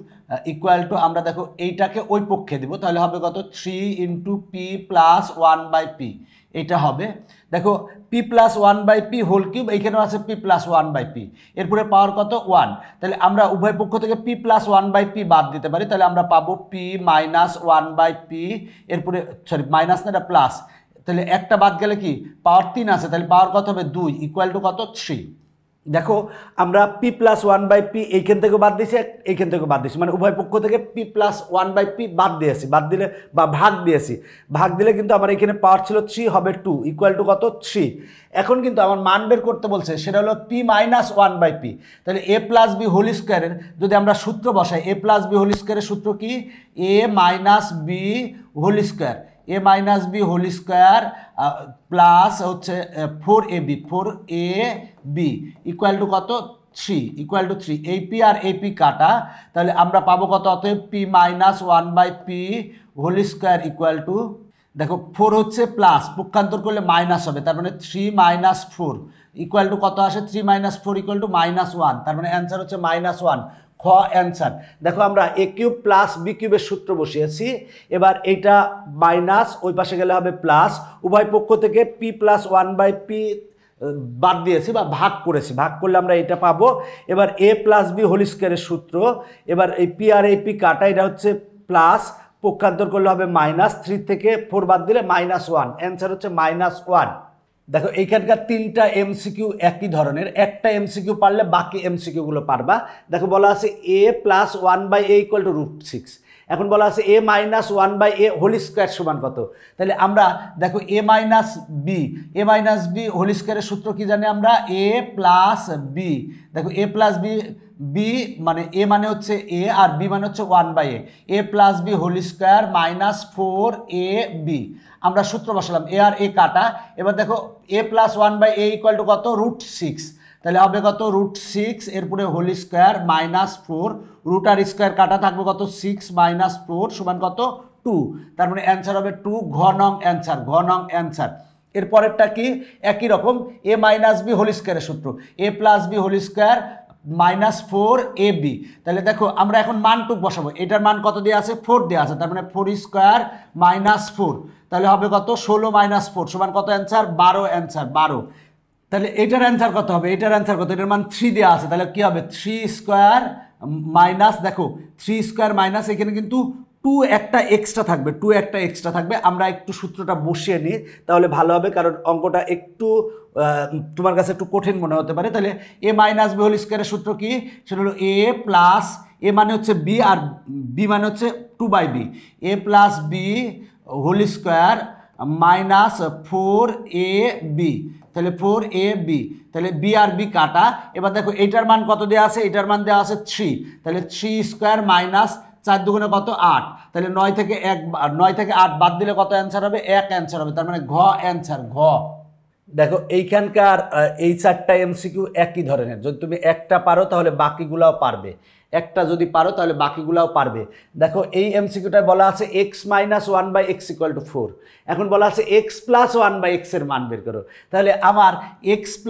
ইকুয়াল টু, আমরা দেখো এইটাকে ওই পক্ষে দিব, তাহলে হবে কত? 3 into p plus 1 by p, এটা হবে। দেখো p plus 1 by p whole cube, এইখানেও আছে p প্লাস 1 বাই p, এরপরে পাওয়ার কত? 1। তাহলে আমরা উভয় পক্ষ থেকে p প্লাস 1 বাই p বাদ দিতে পারি, তাহলে আমরা পাবো p মাইনাস 1 বাই p, এরপরে সরি মাইনাস না, এটা প্লাস। তাহলে একটা বাদ গেলে কি? পাওয়ার 3 আছে, তাহলে পাওয়ার কত হবে? 2 ইকুয়াল টু কত? 3। দেখো আমরা p plus one by p এইখান থেকে বাদ দিয়েছি, এইখান থেকে বাদ দিয়েছি, মানে উভয় পক্ষ থেকে p plus one by p বাদ দিয়েছি, বাদ দিলে বা ভাগ দিয়েছি, ভাগ দিলে কিন্তু আমার এখানে পাওয়ার ছিল 3 হবে 2 ইকুয়াল টু কত 3। এখন কিন্তু আমার মান বের করতে বলছে, সেটা হলো p minus one by p. তাহলে এ প্লাস বি হোল স্কোয়ারের যদি আমরা সূত্র বসাই, এ প্লাস বি হোল স্কোয়ারের সূত্র কি, এ মাইনাস বি হোল স্কোয়ার, এ minus B whole square plus হচ্ছে 4ab ইকুয়াল টু কত 3 ইকুয়াল টু 3। এই পি আর এই পি কাটা, তাহলে আমরা পাবো কত, অতএব p minus one by P whole square equal to, দেখো 4 হচ্ছে প্লাস, পক্ষান্তর করলে মাইনাস হবে, তার মানে 3 মাইনাস 4 ইকুয়াল টু কত আসে, 3 মাইনাস 4 ইকুয়াল টু -1, তার মানে অ্যান্সার হচ্ছে -1, খ অ্যান্সার। দেখো আমরা এ কিউব প্লাস বি কিউবের সূত্র বসিয়েছি, এবার এইটা মাইনাস ওই পাশে গেলে হবে প্লাস, উভয় পক্ষ থেকে p plus one by p বাদ দিয়েছি বা ভাগ করেছি, ভাগ করলে আমরা এটা পাবো। এবার এ প্লাস বি হোল স্কোয়ারের সূত্র, এবার এই পি আর এই পি কাটা, এটা হচ্ছে প্লাস, পক্ষান্তর করলে হবে -3 থেকে 4 বাদ দিলে -1, অ্যান্সার হচ্ছে -1। দেখো এইখানকার 3টা এমসিকিউ একই ধরনের, একটা এমসিকিউ পারলে বাকি এমসিকিউগুলো পারবা। দেখো বলা আছে A plus one by A equal to √6, এখন বলা আছে A minus one by A whole square সমান কত। তাহলে আমরা দেখো এ মাইনাস বি হোল স্কোয়ারের সূত্র কি জানি আমরা, এ প্লাস বি, দেখো এ প্লাস বি মানে এ মানে হচ্ছে এ আর বি মানে হচ্ছে 1/a, A plus B whole square -4ab। আমরা সূত্র বসালাম, এ আর এ কাটা, এবার দেখো A plus one by A equal to কত √6, তাহলে হবে কত √6 এরপরে হোল স্কোয়ার -4, রুট আর স্কোয়ার কাটা থাকবে কত 6 - 4 সমান কত 2, তার মানে অ্যান্সার হবে 2, ঘ নং অ্যান্সার। এরপরেরটা কি একই রকম, এ মাইনাস বি হোল স্কোয়ারের সূত্র, A plus B whole square -4ab। তাহলে দেখো আমরা এখন মানটুক বসাবো, এটার মান কত দেওয়া আছে 4 দেওয়া আছে, তার মানে 4 স্কোয়ার -4, তাহলে হবে কত 16 - 4 সমান কত অ্যান্সার 12, অ্যান্সার 12। তাহলে এটার অ্যান্সার কত হবে, এটার মান 3 দেওয়া আছে, তাহলে কি হবে 3 স্কোয়ার মাইনাস, দেখো 3 স্কোয়ার মাইনাস, এখানে কিন্তু 2 একটা এক্সট্রা থাকবে, আমরা একটু সূত্রটা বসিয়ে নিই তাহলে ভালো হবে, কারণ অঙ্কটা একটু তোমার কাছে একটু কঠিন মনে হতে পারে। তাহলে এ মাইনাস বি হোল স্কোয়ারের সূত্র কি, সেটা হলো এ প্লাস, এ মানে হচ্ছে বি আর বি মানে হচ্ছে 2/b, A plus B whole square -4ab, তাহলে 4ab, তাহলে বি আর বি কাটা, এবার দেখো এইটার মান কত দেওয়া আছে, এটার মান দেওয়া আছে 3, তাহলে 3 স্কোয়ার মাইনাস 4 দুগুণে কত 8, তাহলে 9 থেকে 8 বাদ দিলে কত অ্যান্সার হবে 1, অ্যান্সার হবে, তার মানে ঘ অ্যান্সার ঘ। দেখো এইখানকার এই 4টা এমসিকিউ একই ধরনের, যদি তুমি একটা পারো তাহলে বাকিগুলাও পারবে, একটা যদি পারো তাহলে বাকিগুলাও পারবে। দেখো এই এমসিকিউটায় বলা আছে x - 1/x = 4, এখন বলা আছে x + 1/x এর মান বের করো, তাহলে আমার x +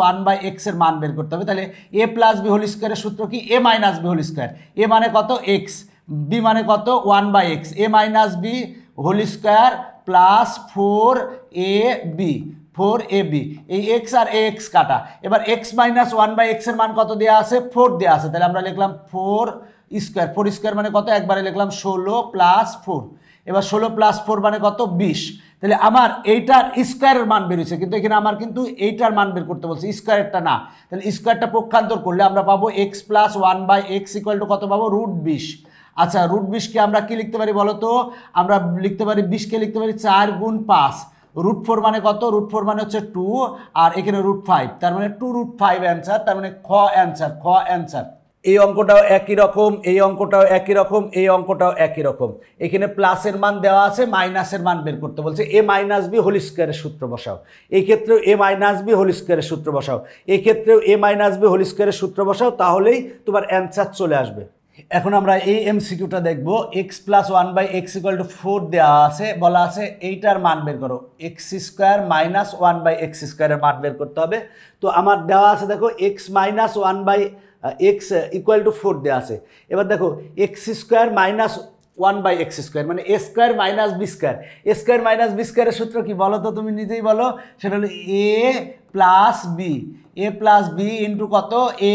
1/x এর মান বের করতে হবে। তাহলে a প্লাস বি হোল স্কোয়ারের সূত্র কি, a minus B whole square, a মানে কত x, b মানে কত 1/x, a minus B whole square plus 4ab, এই x আর ax কাটা, এবার x - 1/x এর মান কত দেওয়া আছে 4 দেওয়া আছে, তাহলে আমরা লিখলাম 4 স্কোয়ার মানে কত, একবারে লিখলাম 16 + 4, এবার 16 + 4 মানে কত 20, তাহলে আমার এইটার স্কোয়ারের মান বেরিয়েছে, কিন্তু এখানে আমার কিন্তু এইটার মান বের করতে বলছে, স্কোয়ারটা না, তাহলে স্কোয়ারটা পক্ষান্তর করলে আমরা পাবো x + 1/x = কত পাবো √20। আচ্ছা √20 কে আমরা কি লিখতে পারি বলো তো, আমরা লিখতে পারি 20 কে লিখতে পারি 4 × 5, √4 মানে কত, √4 মানে হচ্ছে 2 আর এখানে √5, তার মানে 2√5 অ্যান্সার, তার মানে খ অ্যান্সার। এই অঙ্কটাও একই রকম, এই অঙ্কটাও একই রকম, এই অঙ্কটাও একই রকম, এখানে প্লাসের মান দেওয়া আছে, মাইনাসের মান বের করতে বলছে, a - b হোল স্কোয়ারের সূত্র বসাও, এই ক্ষেত্রেও a - b হোল স্কোয়ারের সূত্র বসাও, এই ক্ষেত্রেও a - b হোল স্কোয়ারের সূত্র বসাও, তাহলেই তোমার অ্যান্সার চলে আসবে। এখন আমরা এই এমসিকিউটা দেখব, x + 1/x = 4 দেওয়া আছে, বলা আছে এইটার মান বের করো, x² - 1/x² এর মান বের করতে হবে। তো আমার দেওয়া আছে দেখো x - 1/x = 4 দেওয়া আছে, এবার দেখো x² - 1/x² মানে a² - b², a² - b² এর সূত্র কি বলো তো, তুমি নিজেই বলো, সেটা হলো a + b * কত a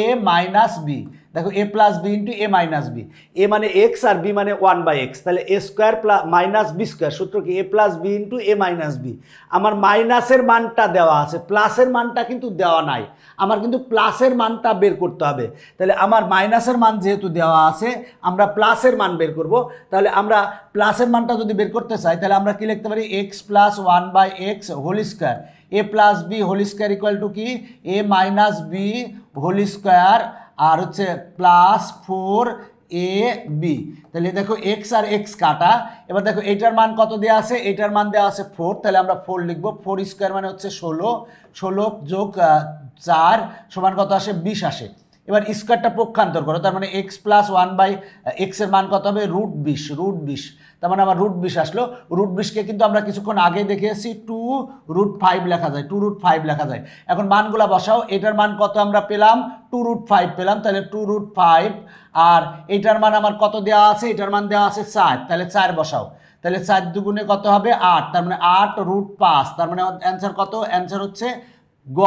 - b, দেখো A plus B into A minus B, A মানে এক্স আর বি মানে 1/x, তাহলে A square plus minus B square, সূত্র কি এ plus B into A minus B. আমার মাইনাসের মানটা দেওয়া আছে, প্লাসের মানটা কিন্তু দেওয়া নাই, আমার কিন্তু প্লাসের মানটা বের করতে হবে। তাহলে আমার মাইনাসের মান যেহেতু দেওয়া আছে, আমরা প্লাসের মান বের করব। তাহলে আমরা প্লাসের মানটা যদি বের করতে চাই, তাহলে আমরা কি লিখতে পারি, X plus 1/x whole square A plus B whole square equal to কি এ মাইনাস বি হোল স্কোয়ার আর হচ্ছে প্লাস 4ab। তাহলে দেখো এক্স আর এক্স কাটা, এবার দেখো এইটার মান কত দেওয়া আছে, এইটার মান দেওয়া আছে 4, তাহলে আমরা 4 লিখবো। 4 স্কোয়ার মানে হচ্ছে 16, 16 যোগ 4 সমান কত আসে, 20 আসে। এবার স্কোয়ারটা পক্ষান্তর করো, তার মানে এক্স প্লাস 1/x এর মান কত হবে, √20, তার মানে আমার √20 আসলো। √20কে কিন্তু আমরা কিছুক্ষণ আগে দেখেছি 2√5 লেখা যায়, 2√5 লেখা যায়। এখন মানগুলা বসাও, এটার মান কত আমরা পেলাম, 2√5 পেলাম, তাহলে 2√5 আর এইটার মান আমার কত দেওয়া আছে, এটার মান দেওয়া আছে 4, তাহলে 4 বসাও, তাহলে 4 দুগুণে কত হবে 8, তার মানে 8√5, তার মানে অ্যান্সার কত, অ্যান্সার হচ্ছে গ।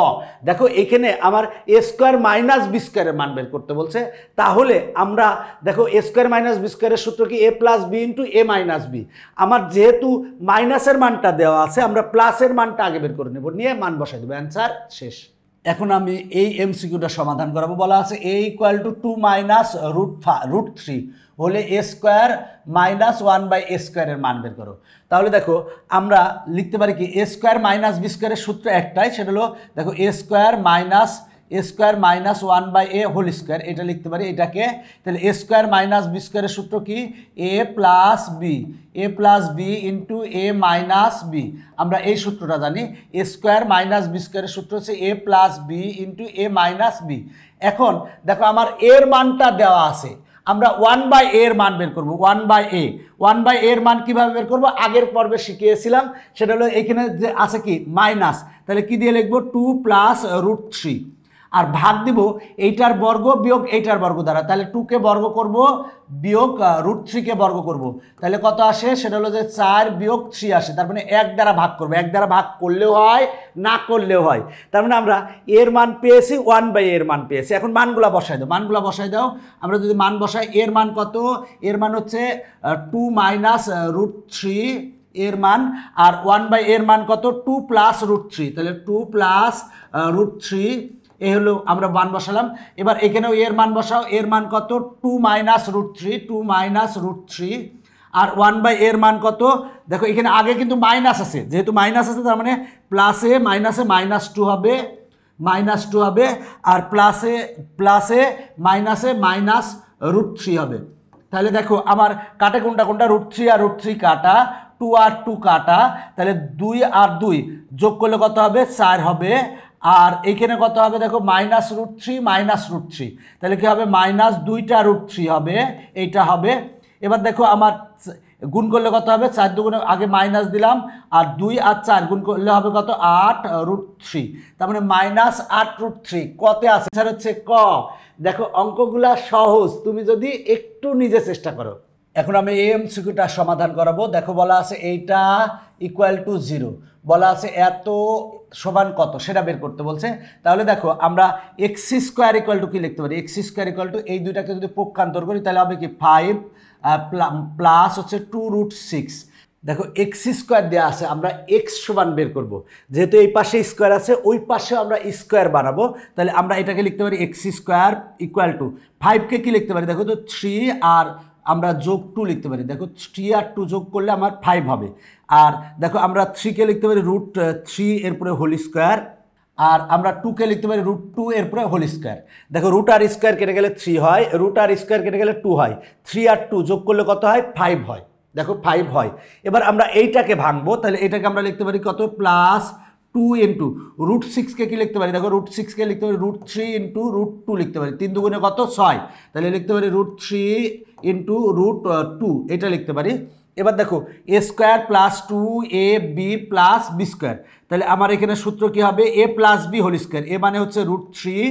দেখো এখানে আমার এ স্কোয়ার মাইনাস বি স্কোয়ারের মান বের করতে বলছে, তাহলে আমরা দেখো এ স্কোয়ার মাইনাস বি স্কোয়ারের সূত্র কি এ plus B into A minus B. আমার যেহেতু মাইনাসের মানটা দেওয়া আছে, আমরা প্লাসের মানটা আগে বের করে নেব, নিয়ে মান বসাই দেবো, অ্যান্সার শেষ। এখন আমি এই এমসিকিউটা সমাধান করাবো। বলা আছে এ ইকুয়াল টু 2 মাইনাস √3 হলে এ স্কোয়ার মাইনাস 1/a স্কোয়ারের মান বের করো। তাহলে দেখো আমরা লিখতে পারি কি এ স্কোয়ার মাইনাস বি স্কোয়ারের সূত্র একটাই, সেটা হলো দেখো এ square minus 1/a whole square, এটা লিখতে পারি এটাকে। তাহলে এ স্কোয়ার মাইনাস বি স্কোয়ারের সূত্র কি এ plus B into A minus B. আমরা এই সূত্রটা জানি, এ স্কোয়ার মাইনাস বি স্কোয়ারের সূত্র হচ্ছে A plus B into A minus B. এখন দেখো আমার এর মানটা দেওয়া আছে, আমরা 1/a এর মান বের করবো। 1/a এর মান কিভাবে বের করবো, আগের পর্বে শিখিয়েছিলাম, সেটা হলো এখানে যে আছে কি মাইনাস, তাহলে কি দিয়ে লিখবো 2 প্লাস √3 আর ভাগ দিব এইটার বর্গ বিয়োগ এইটার বর্গ দ্বারা, তাহলে 2কে বর্গ করব বিয়োগ √3কে বর্গ করব, তাহলে কত আসে, সেটা হলো যে 4 বিয়োগ 3 আসে, তার মানে 1 দ্বারা ভাগ করবো। 1 দ্বারা ভাগ করলেও হয়, না করলেও হয়, তার মানে আমরা এর মান পেয়েছি, 1/a এর মান পেয়েছি। এখন মানগুলা বসাই দাও, আমরা যদি মান বসাই, এর মান কত, এর মান হচ্ছে 2 মাইনাস √3 এর মান, আর 1/a এর মান কত, 2 প্লাস √3, তাহলে 2 প্লাস √3 এই হলো আমরা মান বসালাম। এবার এখানেও এর মান বসাও, এর মান কত, 2 মাইনাস √3 আর 1/a এর মান কত, দেখো এখানে আগে কিন্তু মাইনাস আছে, যেহেতু মাইনাস আছে তার মানে প্লাসে মাইনাসে -2 হবে, আর প্লাসে মাইনাসে -√3 হবে। তাহলে দেখো আমার কাটে কোনটা √3 আর √3 কাটা, 2 আর 2 কাটা, তাহলে 2 আর 2 যোগ করলে কত হবে, 4 হবে। আর এইখানে কত হবে, দেখো -√3 তাহলে কি হবে, -2টা √3 হবে, এইটা হবে। এবার দেখো আমার গুণ করলে কত হবে, 4 দুগুণে আগে মাইনাস দিলাম, আর 2 আর 4 গুণ করলে হবে কত, 8√3, তার মানে -8√3 কতে আছে, স্যার হচ্ছে ক। দেখো অঙ্কগুলা সহজ, তুমি যদি একটু নিজে চেষ্টা করো। এখন আমি এই এমসিকিউটা সমাধান করাবো। দেখো বলা আছে এইটা ইকুয়াল টু 0, বলা আছে এত সমান কত সেটা বের করতে বলছে। তাহলে দেখো আমরা এক্স স্কোয়ার ইকুয়াল টু কি লিখতে পারি, এক্স স্কোয়ার ইকুয়াল টু এই দুইটাকে যদি পক্ষান্তর করি তাহলে হবে কি 5 প্লাস হচ্ছে 2√6। দেখো এক্স স্কোয়ার দেওয়া আছে, আমরা এক্স সমান বের করব, যেহেতু এই পাশে স্কোয়ার আছে ওই পাশে আমরা স্কোয়ার বানাবো, তাহলে আমরা এটাকে লিখতে পারি এক্স স্কোয়ার ইকুয়াল টু 5কে কি লিখতে পারি, দেখো তো 3 আর আমরা যোগ 2 লিখতে পারি, দেখো 3 আর 2 যোগ করলে আমার 5 হবে। আর দেখো আমরা 3কে লিখতে পারি √3 এরপরে হোল স্কোয়ার, আর আমরা 2কে লিখতে পারি √2 এরপরে হোল স্কোয়ার। দেখো রুট আর স্কোয়ার কেটে গেলে 3 হয়, রুট আর স্কোয়ার কেটে গেলে 2 হয়, 3 আর 2 যোগ করলে কত হয়, 5 হয়। দেখো 5 হয়। এবার আমরা এইটাকে ভাঙবো, তাহলে এটাকে আমরা লিখতে পারি কত, প্লাস 2 ইন্টু √6কে কি লিখতে পারি, দেখো √6কে লিখতে পারি √3 ইন্টু √2 লিখতে পারি, 3 দুগুণে কত 6, তাহলে লিখতে পারি √3 ইন্টু √2 এটা লিখতে পারি। এবার দেখো এ square plus 2ab plus B square, তাহলে আমার এখানে সূত্র কি হবে, A plus B whole square, A মানে হচ্ছে √3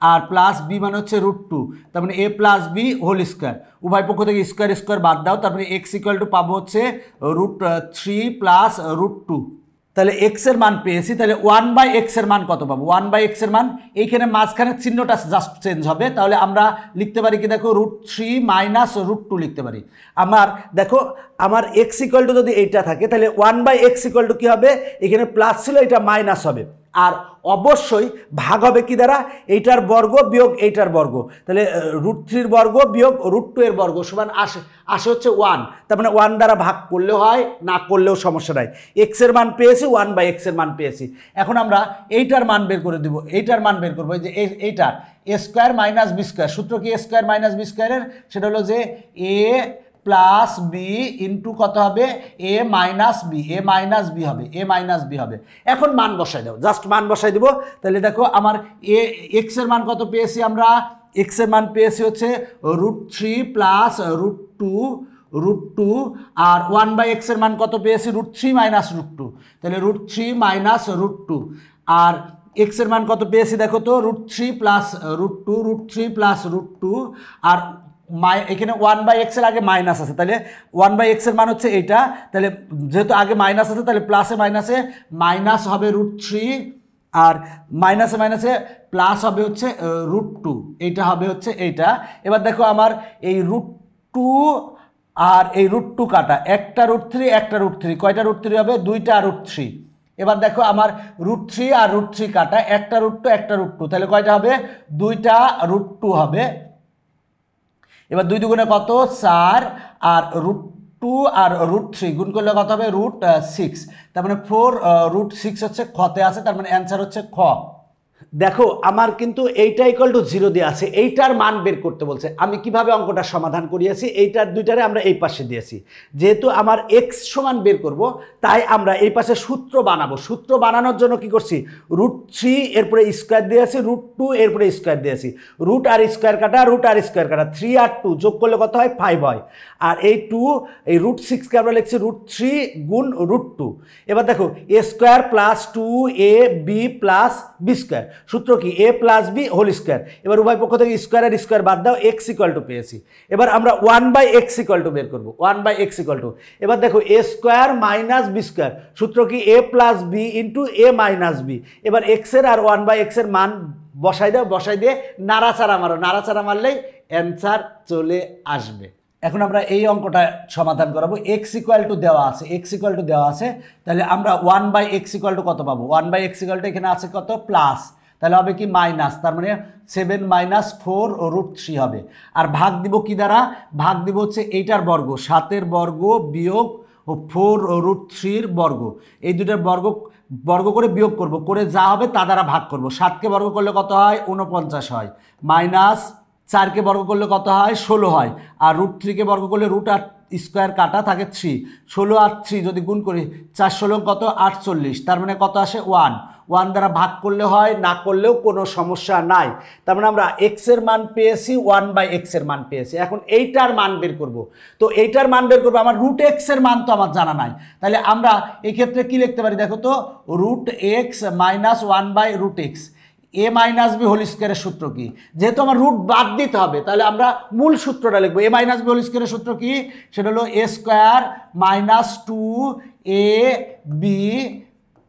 আর প্লাস বি মানে হচ্ছে √2, তার মানে A plus B whole square, উভয় পক্ষ থেকে স্কোয়ার স্কোয়ার বাদ দাও, তারপরে এক্স ইকুয়াল টু পাবো হচ্ছে √3 প্লাস √2। তাহলে এক্স এর মান পেয়েছি, তাহলে 1/x এর মান কত পাবো? 1/x এর মান এইখানে মাঝখানে চিহ্নটা জাস্ট চেঞ্জ হবে, তাহলে আমরা লিখতে পারি কি দেখো √3 মাইনাস √2 লিখতে পারি। আমার দেখো আমার x ইকুয়াল টু যদি এইটা থাকে তাহলে 1/x ইকুয়াল টু কী হবে? এখানে প্লাস ছিল, এটা মাইনাস হবে, আর অবশ্যই ভাগ হবে কি দ্বারা? এইটার বর্গ বিয়োগ এইটার বর্গ, তাহলে √3 বর্গ বিয়োগ √2 এর বর্গ সমান আসে হচ্ছে 1, তার মানে 1 দ্বারা ভাগ করলেও হয়, না করলেও সমস্যা নাই। এক্স এর মান পেয়েছি, 1/x এর মান পেয়েছি। এখন আমরা এইটার মান বের করে দেবো, এইটার মান বের করবো, এই যে এইটা a square minus B square. সূত্র কি a স্কোয়ার মাইনাস বি স্কোয়ারের? সেটা হলো যে a প্লাস বি ইন্টু কত হবে? A minus B, A minus B হবে, এ মাইনাস বি হবে। এখন মান বসাই দাও, জাস্ট মান বসাই দেবো। তাহলে দেখো আমার এক্স এর মান কত পেয়েছি? আমরা এক্স এর মান পেয়েছি হচ্ছে √3 প্লাস √2 আর 1/x এর মান কত পেয়েছি? √3 মাইনাস √2, তাহলে √3 মাইনাস √2 আর x এর মান কত পেয়েছি দেখো তো? √3 প্লাস √3 প্লাস √2 আর এখানে 1/x এর আগে মাইনাস আছে, তাহলে 1/x এর মান হচ্ছে এইটা, তাহলে যেহেতু আগে মাইনাস আছে তাহলে প্লাসে মাইনাসে মাইনাস হবে √3 আর মাইনাসে মাইনাসে প্লাস হবে হচ্ছে √2, এইটা হবে হচ্ছে এইটা। এবার দেখো আমার এই √2 আর এই √2 কাটা, একটা √3 একটা √3, কয়টা √3 হবে? দুইটা √3। এবার দেখো আমার √3 আর √3 কাটা, একটা √2 একটা √2, তাহলে কয়টা হবে? দুইটা √2 হবে। এবার 2 দুগুণে কত? 4 আর √2 আর √3 গুণ করলে কত হবে? √6, তার মানে 4 √6 হচ্ছে খতে আছে, তার মানে অ্যান্সার হচ্ছে খ। দেখো আমার কিন্তু এইটা ইকুয়াল টু 0 দিয়ে আছে, এইটার মান বের করতে বলছে। আমি কিভাবে অঙ্কটা সমাধান করিয়েছি? এইটার দুইটারে আমরা এই পাশে দিয়েছি, যেহেতু আমার x সমান বের করব তাই আমরা এই পাশে সূত্র বানাবো। সূত্র বানানোর জন্য কি করছি? √3 এরপরে স্কোয়ার দিয়েছি, √2 এরপরে স্কোয়ার দিয়েছি, রুট আর স্কোয়ার কাটা, রুট আর স্কোয়ার কাটা, 3 আর 2 যোগ করলে কত হয়? 5 হয়। আর এই 2 এই √6কে আমরা লিখছি √3 গুণ √2। এবার দেখো a square plus 2ab plus B square, সূত্র কি? a plus B whole square. এবার উভয় পক্ষ থেকে স্কোয়ার আর স্কোয়ার বাদ দাও, x ইকুয়াল টু পেয়েছি। এবার আমরা 1/x ইকুয়াল টু বের করবো, 1/x ইকুয়াল টু, এবার দেখো a square minus B square, সূত্র কি? a plus B into a minus B. এবার x এর আর 1/x এর মান বসাই দাও, বসাই দিয়ে নাড়াচাড়া মারো, নাড়াচাড়া মারলেই অ্যান্সার চলে আসবে। এখন আমরা এই অঙ্কটা সমাধান করাবো। x ইকুয়াল টু দেওয়া আছে, x ইকুয়াল টু দেওয়া আছে, তাহলে আমরা 1/x ইকুয়াল টু কত পাবো? 1/x ইকুয়াল টু এখানে আছে কত? প্লাস, তাহলে হবে কি? মাইনাস, তার মানে 7 মাইনাস 4 √3 হবে। আর ভাগ দিব কি দ্বারা? ভাগ দিব হচ্ছে এইটার বর্গ, 7-এর বর্গ বিয়োগ 4 √3 বর্গ, এই দুটার বর্গ করে বিয়োগ করব, করে যা হবে তা দ্বারা ভাগ করব। 7কে বর্গ করলে কত হয়? 49 হয়, মাইনাস 4কে বর্গ করলে কত হয়? 16 হয়, আর √3কে বর্গ করলে রুট আর স্কোয়ার কাটা থাকে 3, 16 আর 3 যদি গুণ করি 4 16 কত? 48, তার মানে কত আসে? 1 দ্বারা ভাগ করলে হয়, না করলেও কোনো সমস্যা নাই। তার মানে আমরা x এর মান পেয়েছি, 1/x এর মান পেয়েছি। এখন এইটার মান বের করব, তো এইটার মান বের করবো, আমার √x এর মান তো আমার জানা নাই, তাহলে আমরা এই ক্ষেত্রে কি লিখতে পারি দেখো তো? √x minus 1/√x, a minus B whole স্কোয়ারের সূত্র কি? যেহেতু আমার রুট বাদ দিতে হবে তাহলে আমরা মূল সূত্রটা লিখবো। a মাইনাস বি হোল স্কোয়ারের সূত্র কি? সেটা হলো a square minus 2ab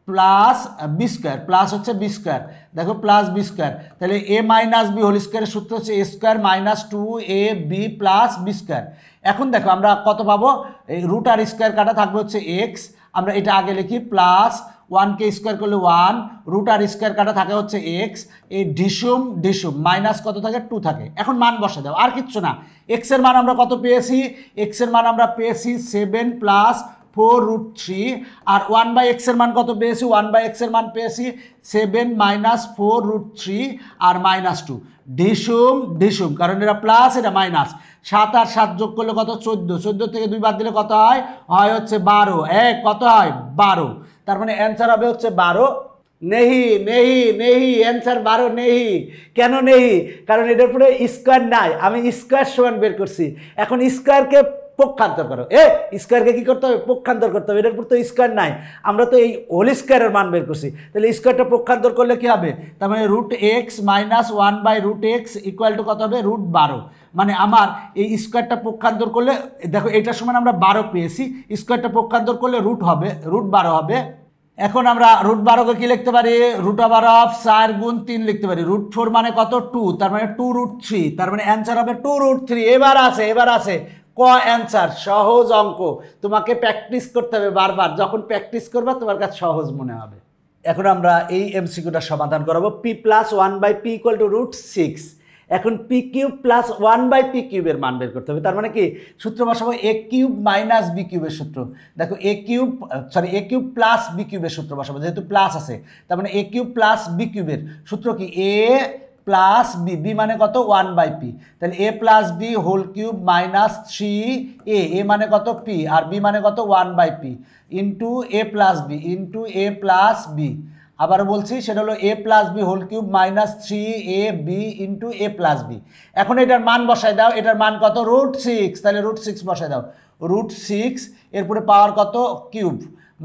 plus B square, plus হচ্ছে বি স্কোয়ার, দেখো প্লাস বি স্কোয়ার, তাহলে a মাইনাস বি হোল স্কোয়ারের সূত্র হচ্ছে a square minus 2ab plus B square. এখন দেখো আমরা কত পাবো? এই রুট আর স্কোয়ার কাটা থাকবে হচ্ছে x, আমরা এটা আগে লিখি, প্লাস 1কে স্কোয়ার করলে 1, রুট আর স্কোয়ার কাটা থাকে হচ্ছে x, এই ডিসুম মাইনাস কত থাকে? 2 থাকে। এখন মান বসে দাও, আর কিচ্ছু না। x এর মান আমরা কত পেয়েছি? x এর মান আমরা পেয়েছি 7 প্লাস 4√3, আর 1/x এর মান কত পেয়েছি? 1/x এর মান পেয়েছি 7 মাইনাস 4√3 আর মাইনাস 2, ডিসুম কারণ এটা প্লাস এটা মাইনাস, 7 আর 7 যোগ করলে কত? 14, 14 থেকে 2 বাদ দিলে কত হয়? হয় হচ্ছে 12, কত হয়? 12, তার মানে অ্যান্সার হবে হচ্ছে 12। নেহি অ্যান্সার 12 নেহি। কেন নেহি? কারণ এটার পরে স্কোয়ার নাই, আমি স্কোয়ার সমান বের করছি। এখন স্কোয়ারকে পক্ষান্তর করো, স্কোয়ারকে কি করতে হবে? পক্ষান্তর করতে হবে, এটার পর তো স্কোয়ার নাই, আমরা তো এই হোল স্কোয়ারের মান বের করছি, তাহলে স্কোয়ারটা পক্ষান্তর করলে কি হবে? তার মানে √x minus 1/√x equal to কত হবে? √12, মানে আমার এই স্কোয়ারটা পক্ষান্তর করলে দেখো এইটার সমান আমরা 12 পেয়েছি, স্কোয়ারটা পক্ষান্তর করলে রুট হবে, √12 হবে। এখন আমরা √12 কে কি লিখতে পারি, √4 গুণ 3 লিখতে পারি। √4 মানে কত 2, তার মানে 2√3, তার মানে অ্যান্সার হবে 2√3। এবার আছে ক অ্যান্সার। সহজ অঙ্ক, তোমাকে প্র্যাকটিস করতে হবে বারবার, যখন প্র্যাকটিস করবা তোমার কাছে সহজ মনে হবে। এখন আমরা এই এমসিকিউটা সমাধান করাবো। p + 1/p = √6। এখন p³ + 1/p³ এর মান বের করতে হবে। তার মানে কি সূত্র বসাবো, a³ - b³ এর সূত্র। দেখো a³ + b³ এর সূত্র বসাবো, যেহেতু প্লাস আছে, তার মানে a³ + b³ এর সূত্র কি, a প্লাস বি, বি মানে কত 1/p, তাহলে a + b whole cube minus 3a, a মানে কত p আর b মানে কত 1/p into a + b into a + b। আবার বলছি, সেটা হলো a + b whole cube minus 3ab into a + b। এখন এটার মান বসায় দাও, এটার মান কত √6, তাহলে √6 বসায় দাও। √6 এরপরে পাওয়ার কত কিউব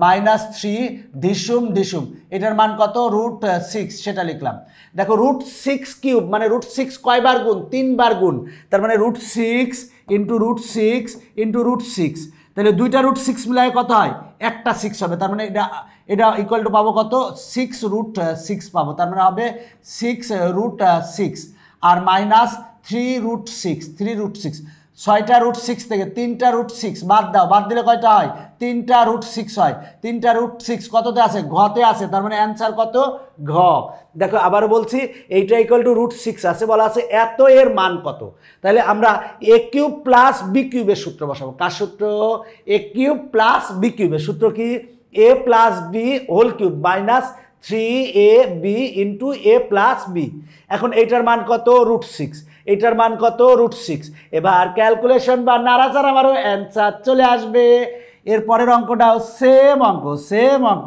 মাইনাস 3 ঢিসুম, এটার মান কত √6, সেটা লিখলাম। দেখো √6³ মানে √6 কয়বার গুণ, 3 বার গুণ, তার মানে √6 ইন্টু √6 ইন্টু √6, তাহলে দুইটা √6 মিলায় কত হয়, একটা 6 হবে। তার মানে এটা ইকুয়াল টু পাবো কত 6√6 পাবো, তার মানে হবে 6√6 আর মাইনাস 3√6, 6টা √6 থেকে 3টা √6 বাদ দাও, বাদ দিলে কয়টা হয়, 3টা √6 হয়। 3টা √6 কততে আছে, ঘতে আছে, তার মানে অ্যান্সার কত ঘ। দেখো আবার বলছি, এইটা ইকুয়াল টু √6 আছে, বলা আছে এত এর মান কত, তাহলে আমরা a³ + b³ এর সূত্র বসাবো। কার সূত্র, a³ + b³ এর সূত্র কি, a + b whole cube minus 3ab into a + b। এখন এইটার মান কত √6, এইটার মান কত √6। এবার ক্যালকুলেশন বা নাড়াচাড়া মারো, অ্যান্সার চলে আসবে। এরপরের অঙ্কটাও সেম অঙ্ক,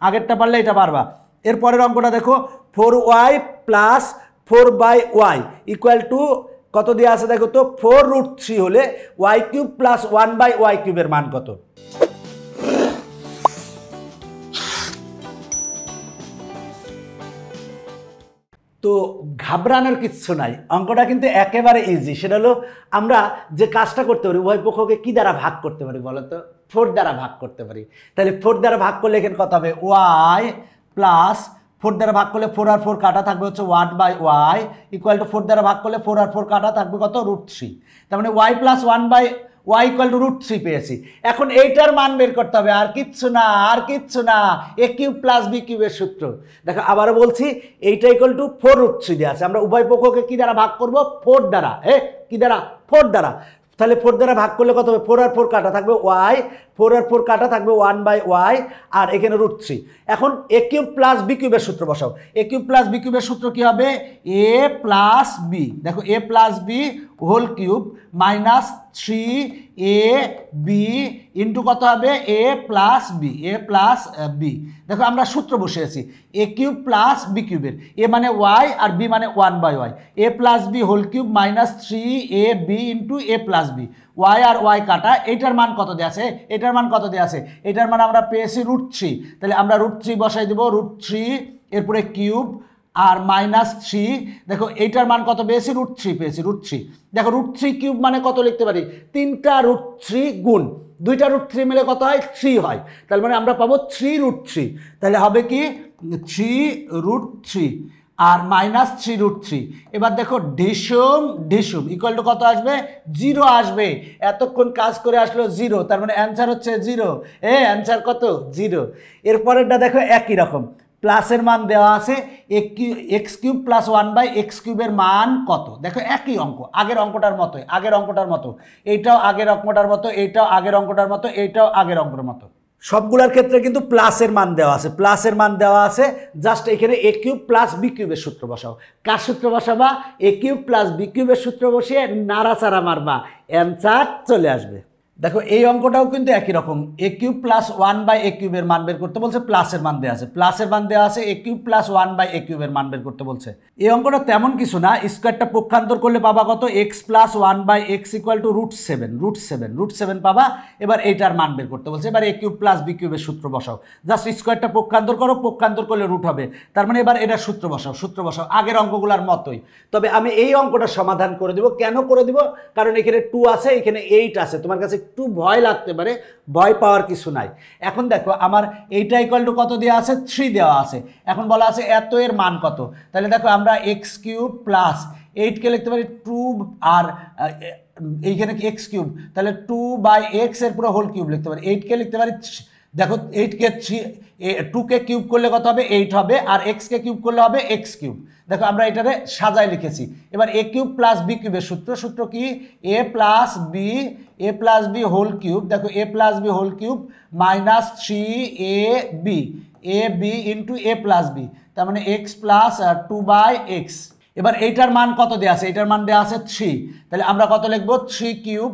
আগেরটা পারলে এটা পারবা। এরপরের অঙ্কটা দেখো, 4y + 4/y = কত দেওয়া আছে দেখো তো, 4√3 হলে y³ + 1/y³ এর মান কত। তো ঘাবড়ানোর কিচ্ছু নাই, অঙ্কটা কিন্তু একেবারে ইজি। সেটা হলো আমরা যে কাজটা করতে পারি, উভয় পক্ষকে কি দ্বারা ভাগ করতে পারি বলো তো, 4 দ্বারা ভাগ করতে পারি। তাহলে 4 দ্বারা ভাগ করলে এখানে কত হবে, y প্লাস 4 দ্বারা ভাগ করলে 4 আর 4 কাটা থাকবে হচ্ছে 1/y ইকুয়াল টু 4 দ্বারা ভাগ করলে 4 আর 4 কাটা থাকবে কত √3, তার মানে y + 1/y ইকুয়াল টু √3 পেয়েছি। এখন এইটার মান বের করতে হবে, আর কিচ্ছু না, a³ + b³ এর সূত্র। দেখো আবারও বলছি, এইটা ইকুয়াল টু 4√3 দেওয়া আছে, আমরা উভয় পক্ষকে কি দ্বারা ভাগ করব, 4 দ্বারা। কি দ্বারা, 4 দ্বারা। তাহলে 4 দ্বারা ভাগ করলে কত হবে, 4 আর 4 কাটা থাকবে y, 4 আর 4 কাটা থাকবে 1/y আর এখানে √3। এখন a³ + b³ এর সূত্র বসাও। a³ + b³ এর সূত্র কি হবে, a + b, দেখো a + b whole cube minus 3ab into কত হবে, a + b। দেখো আমরা সূত্র বসিয়েছি a³ + b³ এর, a মানে y আর b মানে 1/y, a + b whole cube minus 3ab into a + b, y আর y কাটা। এইটার মান কত দেওয়া আছে, এটার মান কত দেওয়া আছে, এটার মান আমরা পেয়েছি √3, তাহলে আমরা √3 বসাই দেবো, √3 এরপরে কিউব আর মাইনাস 3, দেখো এইটার মান কত পেয়েছি, √3 পেয়েছি, √3। দেখো √3³ মানে কত লিখতে পারি, 3টা √3 গুণ 2টা √3 মিলে কত হয়, 3 হয়, তার মানে আমরা পাবো 3√3, তাহলে হবে কি 3√3 আর মাইনাস 3√3। এবার দেখো ঢিসুম ইকুয়াল টু কত আসবে, 0 আসবে। এতক্ষণ কাজ করে আসলো 0, তার মানে অ্যান্সার হচ্ছে 0। অ্যান্সার কত 0। এরপরেরটা দেখো একই রকম, প্লাসের মান দেওয়া আছে, x³ + 1/x³ এর মান কত। দেখো একই অঙ্ক, আগের অঙ্কটার মতো, এইটাও আগের অঙ্কটার মতো, এইটাও আগের অঙ্কটার মতো, এইটাও আগের অঙ্কটার মতো। সবগুলোর ক্ষেত্রে কিন্তু প্লাসের মান দেওয়া আছে, জাস্ট এখানে a³ + b³ এর সূত্র বসাও। কার সূত্র বসাবা, a³ + b³ এর সূত্র বসিয়ে নাড়াচাড়া মারবা, অ্যান্সার চলে আসবে। দেখো এই অঙ্কটাও কিন্তু একই রকম, a³ + 1/a³ এর মান বের করতে বলছে, প্লাসের মান দেওয়া আছে, a³ + 1/a³ এর মান বের করতে বলছে। এই অঙ্কটা তেমন কিছু না, স্কোয়ারটা পক্ষান্তর করলে পাবা কত, x + 1/x = √7 পাবা। এবার এইটার মান বের করতে বলছে, এবার a³ + b³ এর সূত্র বসাও, জাস্ট স্কোয়ারটা পক্ষান্তর করো, পক্ষান্তর করলে √ হবে, তার মানে এবার এটা সূত্র বসাও আগের অঙ্কগুলোর মতোই। তবে আমি এই অঙ্কটা সমাধান করে দিব, কেন করে দিব, কারণ এখানে 2 আছে, এখানে 8 আছে, তোমার কাছে একটু ভয় লাগতে পারে, ভয় পাওয়ার কিছু নাই। এখন দেখো আমার এইটা ইকুয়াল টু কত দেওয়া আছে, 3 দেওয়া আছে। এখন বলা আছে এত এর মান কত, তাহলে দেখো আমরা এক্স কিউব প্লাস 8কে লিখতে পারি 2 আর এইখানে এক্স কিউব, তাহলে 2/x এর পুরো হোল কিউব লিখতে পারি। 8কে লিখতে পারি, দেখো 8কে 2কে কিউব করলে কত হবে, 8 হবে, আর এক্সকে কিউব করলে হবে এক্স কিউব। দেখো আমরা এটারে সাজায় লিখেছি। এবার এ কিউব প্লাস বি কিউবের সূত্র কি, এ প্লাস বি হোল কিউব, দেখো A plus B whole cube minus 3ab into A plus B, তার মানে এক্স প্লাস 2/x। এবার এইটার মান কত দেওয়া আছে, এইটার মান দেওয়া আছে 3, তাহলে আমরা কত লিখবো, 3 কিউব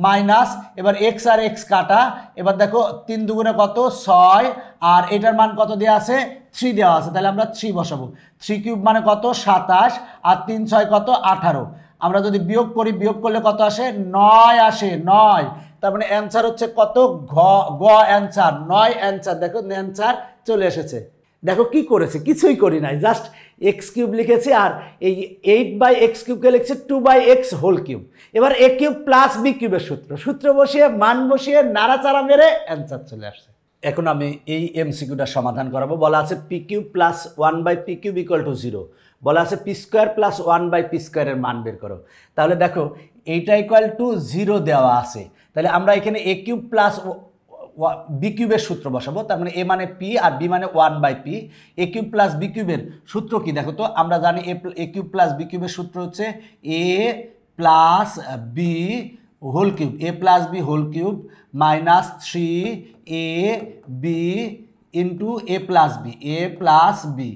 মাইনাস, এবার এক্স আর এক্স কাটা, এবার দেখো 3 দুগুণে কত 6, আর এটার মান কত দেওয়া আছে 3 দেওয়া আছে, তাহলে আমরা 3 বসাবো। 3 কিউব মানে কত 27, আর 3 6 কত 18। আমরা যদি বিয়োগ করি, বিয়োগ করলে কত আসে, 9 আসে, 9। তার মানে অ্যান্সার হচ্ছে কত, গ অ্যান্সার, 9 অ্যান্সার। দেখো অ্যান্সার চলে এসেছে। দেখো কি করেছে, কিছুই করি নাই, জাস্ট এক্স কিউব লিখেছি, আর এই 8/x কিউবকে লিখছে 2/x হোল কিউব। এবার এ কিউব প্লাস বি কিউবের সূত্র বসিয়ে মান বসিয়ে নাড়াচাড়া মেরে অ্যান্সার চলে আসছে। এখন আমি এই এমসিকিউটা সমাধান করাবো। বলা আছে P cube plus 1/p cube equal to 0। বলা আছে পি স্কোয়ার প্লাস 1/p স্কোয়ারের মান বের করো। তাহলে দেখো এইটা ইকুয়াল টু 0 দেওয়া আছে, তাহলে আমরা এখানে এ কিউব প্লাস বি কিউবের সূত্র বসাবো। তার মানে এ মানে পি আর বি মানে 1/p। এ কিউব প্লাস বি কিউবের সূত্র কি দেখো তো, আমরা জানি এ কিউব প্লাস বি কিউবের সূত্র হচ্ছে A plus B whole cube, A plus B whole cube minus 3ab into A plus B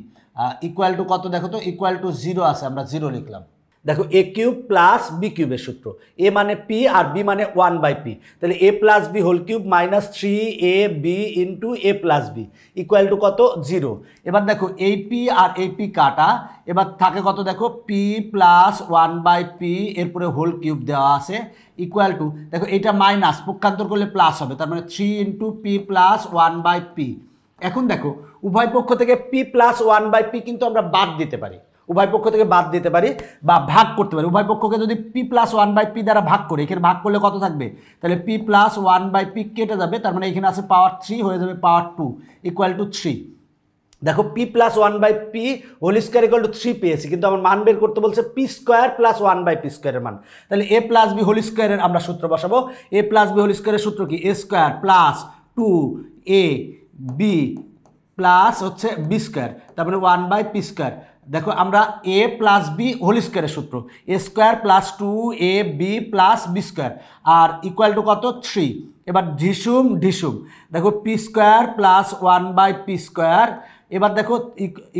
equal to কত দেখো তো, ইকুয়াল টু 0 আছে, আমরা 0 লিখলাম। দেখো এ কিউব প্লাস বি কিউবের সূত্র, এ মানে পি আর বি মানে 1/p, তাহলে এ plus B whole cube minus 3ab into A plus B equal to কত 0। এবার দেখো এই পি আর এই পি কাটা, এবার থাকে কত দেখো পি প্লাস 1/p এরপরে হোল কিউব দেওয়া আছে ইকুয়াল টু, দেখো এটা মাইনাস পক্ষান্তর করলে প্লাস হবে, তার মানে 3 ইন্টু পি প্লাস 1/p। এখন দেখো উভয় পক্ষ থেকে পি প্লাস 1/p কিন্তু আমরা বাদ দিতে পারি, উভয় পক্ষ থেকে বাদ দিতে পারি বা ভাগ করতে পারি। উভয় পক্ষকে যদি পি প্লাস 1/p দ্বারা ভাগ করি, এখানে ভাগ করলে কত থাকবে, তাহলে পি প্লাস 1/p কেটে যাবে, তার মানে এখানে আছে পাওয়ার 3 হয়ে যাবে পাওয়ার 2 ইকুয়াল টু 3। দেখো P plus 1/p whole square equal to 3 পেয়েছি, কিন্তু আমার মান বের করতে বলছে পি স্কোয়ার প্লাস 1/p স্কোয়ারের মান। তাহলে এ প্লাস বি হোল স্কোয়ারের আমরা সূত্র বসাবো। এ প্লাস বি হোল স্কোয়ারের সূত্র কি, এ স্কোয়ার প্লাস 2ab প্লাস হচ্ছে বি স্কোয়ার, তারপরে 1/p স্কোয়ার। দেখো আমরা এ প্লাস বি হোল স্কোয়ারের সূত্র, A square plus 2ab plus B square আর ইকুয়াল টু কত 3। এবার ঢিসুম দেখো P square plus 1/p square, এবার দেখো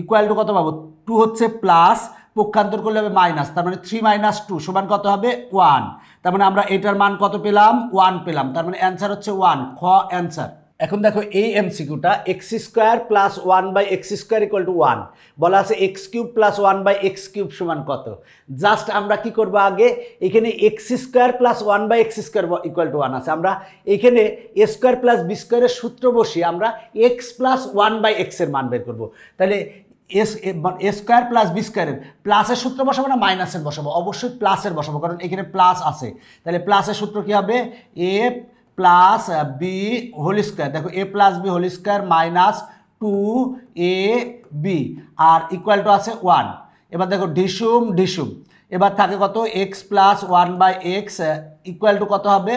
ইকুয়াল টু কত পাবো, 2 হচ্ছে প্লাস পক্ষান্তর করলে হবে মাইনাস, তার মানে 3 - 2 সমান কত হবে 1। তার মানে আমরা এটার মান কত পেলাম, 1 পেলাম, তার মানে অ্যান্সার হচ্ছে 1, খ অ্যান্সার। এখন দেখো এই এমসিকিউটা X square plus 1/x square equal to 1। বলা আছে x cube plus 1/x cube সমান কত। জাস্ট আমরা কি করবো, আগে এখানে x square plus 1/x square equal to 1 আছে, আমরা এখানে এ স্কোয়ার প্লাস বি স্কোয়ারের সূত্র বসিয়ে আমরা এক্স প্লাস 1/x এর মান বের করবো। তাহলে এ স্কোয়ার প্লাস বি স্কোয়ারের প্লাসের সূত্র বসাবো না মাইনাসের বসাবো, অবশ্যই প্লাসের বসাবো, কারণ এখানে প্লাস আছে। তাহলে প্লাসের সূত্র কী হবে, A plus B whole square, দেখো A plus B whole square minus 2ab আর ইকুয়াল টু আছে 1। এবার দেখো ঢিসুম এবার থাকে কত x plus 1/x equal to কত হবে,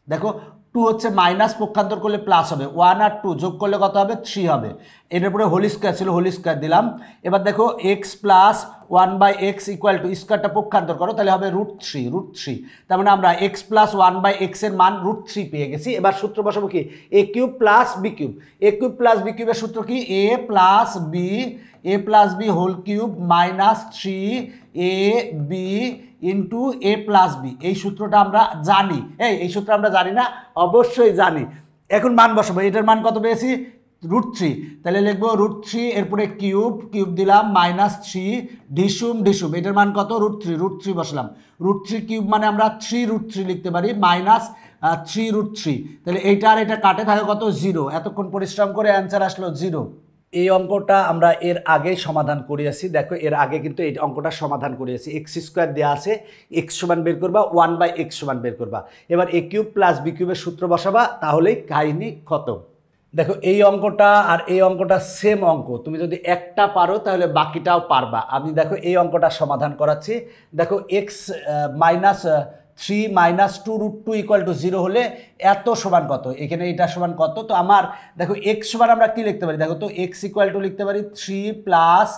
দেখো 2 হচ্ছে মাইনাস পক্ষান্তর করলে প্লাস হবে, 1 আর 2 যোগ করলে কত হবে 3 হবে। এর উপরে হোল স্কোয়ার ছিল, হোল স্কোয়ার দিলাম। এবার দেখো x plus 1/x equal to স্কোয়ারটা পক্ষান্তর করো, তাহলে হবে √3। তার মানে আমরা এক্স প্লাস 1/x এর মান √3 পেয়ে গেছি। এবার সূত্র বসাবো কি, A cube plus B cube, A cube plus B কিউবের সূত্র কি, এ plus B whole cube minus 3ab into A plus B. এই সূত্রটা আমরা জানি, এই সূত্র আমরা জানি না, অবশ্যই জানি। এখন মান বসাবো, এটার মান কত পেয়েছি √3, তাহলে লিখবো √3 এরপরে কিউব দিলাম মাইনাস 3 ঢিসুম এটার মান কত √3 বসলাম। √3 কিউব মানে আমরা 3√3 লিখতে পারি মাইনাস 3√3, তাহলে এইটা আর এটা কাটে থাকে কত 0। এতক্ষণ পরিশ্রম করে অ্যান্সার আসলো 0। এই অঙ্কটা আমরা এর আগেই সমাধান করিয়েছি। দেখো এর আগে কিন্তু এই অঙ্কটা সমাধান করিয়েছি। এক্স স্কোয়ার দেওয়া আছে, এক্স সমান বের করবা, 1/x সমান বের করবা। এবার a কিউব প্লাস b কিউবের সূত্র বসাবা, তাহলেই কাহিনী খতম। দেখো এই অঙ্কটা আর এই অঙ্কটা সেম অঙ্ক, তুমি যদি একটা পারো তাহলে বাকিটাও পারবা। আমি দেখো এই অঙ্কটা সমাধান করাচ্ছি। দেখো এক্স মাইনাস 3 মাইনাস 2√2 = 0 হলে এত সমান কত, এখানে এটা সমান কত। তো আমার দেখো এক্স সমান আমরা কি লিখতে পারি, দেখো তো এক্স = লিখতে পারি 3 প্লাস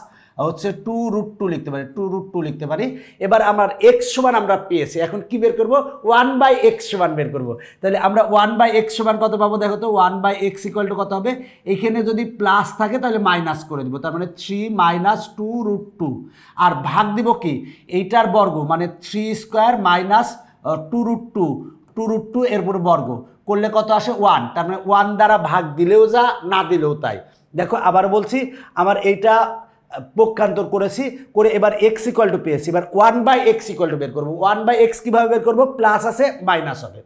হচ্ছে 2√2 লিখতে পারি, 2√2 লিখতে পারি। এবার আমার এক্স সমান আমরা পেয়েছি, এখন কি বের করব, 1/x সমান বের করব। তাহলে আমরা 1/x সমান কত পাবো, দেখো তো 1/x = কত হবে, এখানে যদি প্লাস থাকে তাহলে মাইনাস করে দিব, তার মানে 3 মাইনাস 2√2 আর ভাগ দিব কি এইটার বর্গ, মানে 3 স্কোয়ার মাইনাস 2√2 এরপর বর্গ করলে কত আসে 1, তার মানে 1 দ্বারা ভাগ দিলেও যা, না দিলেও তাই। দেখো আবার বলছি, আমার এইটা পক্ষান্তর করেছি করে এবার x = পেয়েছি, এবার 1/x = বের করবো। 1/x কিভাবে বের করবো, প্লাস আছে মাইনাস হবে,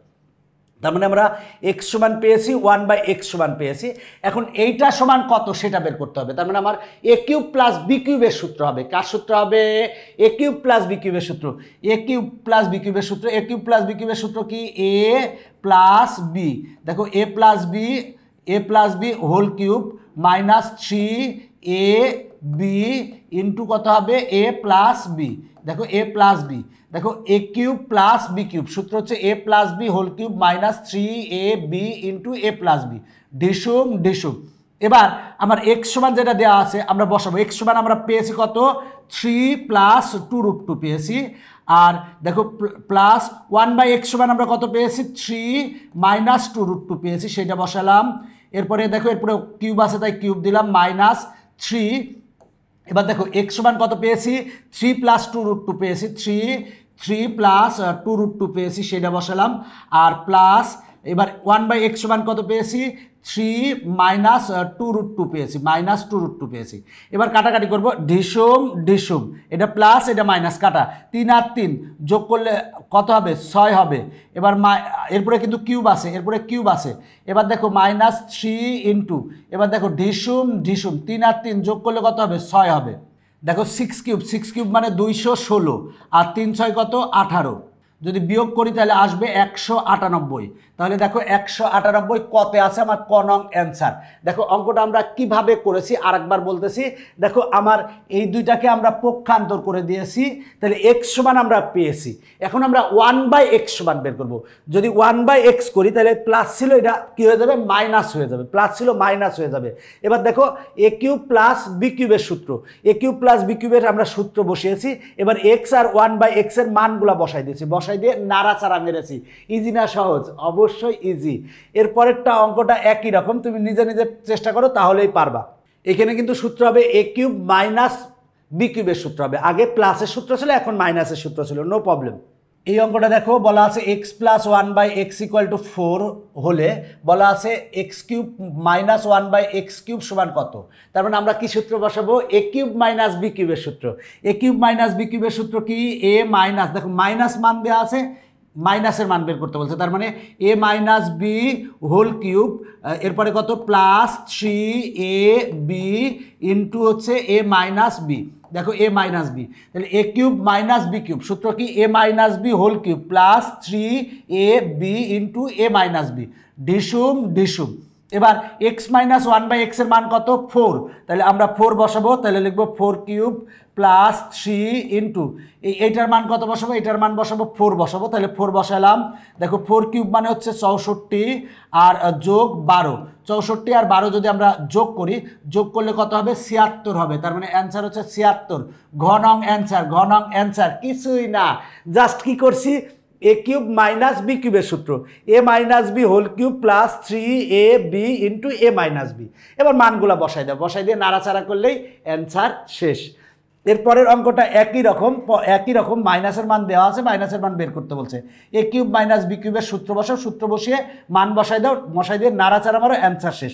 তার মানে আমরা x সমান পেয়েছি, 1/x সমান পেয়েছি। এখন এইটা সমান কত সেটা বের করতে হবে, তার মানে আমার a কিউব প্লাস b কিউবের সূত্র হবে। কার সূত্র হবে, a কিউব প্লাস b কিউবের সূত্র। a কিউব প্লাস b কিউবের সূত্র, a কিউব প্লাস b কিউবের সূত্র কি, a প্লাস b, দেখো a plus b whole cube minus 3ab into কত হবে, a প্লাস b, দেখো a প্লাস b, দেখো a cube plus b cube সূত্র হচ্ছে a plus b whole cube minus 3ab into a plus b, ডিসুম ডিসুম। এবার আমার x সমান যেটা দেওয়া আছে আমরা বসাবো, x সমান আমরা পেয়েছি কত, 3 প্লাস 2√2 পেয়েছি। আর দেখো প্লাস 1/x সমান আমরা কত পেয়েছি, 3 মাইনাস 2√2 পেয়েছি, সেটা বসালাম। এরপরে দেখো এরপরে কিউব আছে তাই কিউব দিলাম, মাইনাস 3। এবার দেখো x সমান কত পেয়েছি, 3 প্লাস 2√2 পেয়েছি, 3 প্লাস 2√2 পেয়েছি, সেটা বসালাম। আর প্লাস এবার 1/x সমান কত পেয়েছি, 3 মাইনাস 2√2 পেয়েছি, মাইনাস 2√2 পেয়েছি। এবার কাটাকাটি করব, ডিসুম ডিসুম, এটা প্লাস এটা মাইনাস, কাটা 3 আর 3 যোগ করলে কত হবে, 6 হবে। এবার এরপরে কিন্তু কিউব আছে, এরপরে কিউব আছে। এবার দেখো মাইনাস 3 ইন্টু, এবার দেখো ডিসুম ডিসুম, 3 আর 3 যোগ করলে কত হবে, 6 হবে। দেখো 6 কিউব মানে 216 আর 3 6 কত, 18, যদি বিয়োগ করি তাহলে আসবে 198। তাহলে দেখো 198 কতে আছে আমার ক নং অ্যান্সার। দেখো অঙ্কটা আমরা কিভাবে করেছি আরেকবার বলতেছি। দেখো আমার এই দুইটাকে আমরা পক্ষান্তর করে দিয়েছি, তাহলে x সমান আমরা পেয়েছি। এখন আমরা 1/x সমান বের করব। যদি 1/x করি তাহলে প্লাস ছিল এটা কি হয়ে যাবে, মাইনাস হয়ে যাবে, প্লাস ছিল মাইনাস হয়ে যাবে। এবার দেখো a কিউব প্লাস b কিউবের সূত্র, a কিউব প্লাস b কিউবের আমরা সূত্র বসিয়েছি। এবার x আর 1/x এর মানগুলা বসাই দিয়েছি, বসাই দিয়ে নাড়াচাড়া মেরেছি। ইজি না সহজ, অবশ্যই ইজি। এরপরেরটা অঙ্কটা একই রকম, তুমি নিজে নিজে চেষ্টা করো তাহলেই পারবা। এখানে কিন্তু সূত্র হবে a কিউব মাইনাস b কিউবের সূত্র হবে, আগে প্লাসের সূত্র ছিল এখন মাইনাসের সূত্র ছিল, নো প্রবলেম। এই অঙ্কটা দেখো বলা আছে x প্লাস 1/x = 4 হলে বলা আছে x cube minus 1/x cube সমান কত। তার মানে আমরা কি সূত্র বসাবো, a কিউব মাইনাস b কিউবের সূত্র। a কিউব মাইনাস b কিউবের সূত্র কি, a মাইনাস, দেখো মাইনাস মান দেওয়া আছে, মাইনাসের মান বের করতে বলছে, তার মানে a minus b whole cube, এরপরে কত প্লাস 3ab ইন্টু হচ্ছে a মাইনাস b, দেখো a মাইনাস b, তাহলে a cube minus b cube সূত্র কি, a minus b whole cube plus 3ab into a minus b, ডিসুম ডিসুম। এবার x মাইনাস 1/x এর মান কত, 4, তাহলে আমরা 4 বসাবো, তাহলে লিখবো 4 কিউব প্লাস 3 ইন্টু এইটার মান কত বসাবো, এটার মান বসাবো 4 বসাবো, তাহলে 4 বসালাম। দেখো 4 কিউব মানে হচ্ছে 64 আর যোগ 12, 64 আর 12 যদি আমরা যোগ করি, যোগ করলে কত হবে, 76 হবে। তার মানে অ্যান্সার হচ্ছে 76, ঘ নং অ্যান্সার, ঘ নং অ্যান্সার। কিছুই না, জাস্ট কি করছি, a কিউব মাইনাস b কিউবের সূত্র, a minus b whole cube plus 3ab into a minus b। এবার মানগুলো বসাই দাও, বসাই দিয়ে নাড়াচাড়া করলেই অ্যান্সার শেষ। এরপরের অঙ্কটা একই রকম মাইনাসের মান দেওয়া আছে, মাইনাসের মান বের করতে বলছে। a কিউব মাইনাস b কিউবের সূত্র বসাও, সূত্র বসিয়ে মান বসাই দাও, বসাই দিয়ে নাড়াচাড়া মারো, অ্যান্সার শেষ।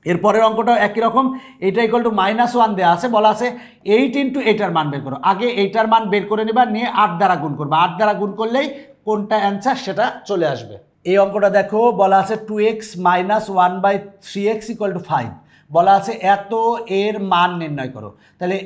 এরপরের অঙ্কটাও একই রকম, এইটা = -1 দেওয়া আছে, বলা আছে 8 ইন্টু এইটার মান বের করো। আগে এইটার মান বের করে নেবা, নিয়ে 8 দ্বারা গুণ করবা, 8 দ্বারা গুণ করলেই কোনটা অ্যান্সার সেটা চলে আসবে। এই অঙ্কটা দেখো বলা আছে 2x মাইনাস 1/3x = 5, বলা আছে এত এর মান নির্ণয় করো। তাহলে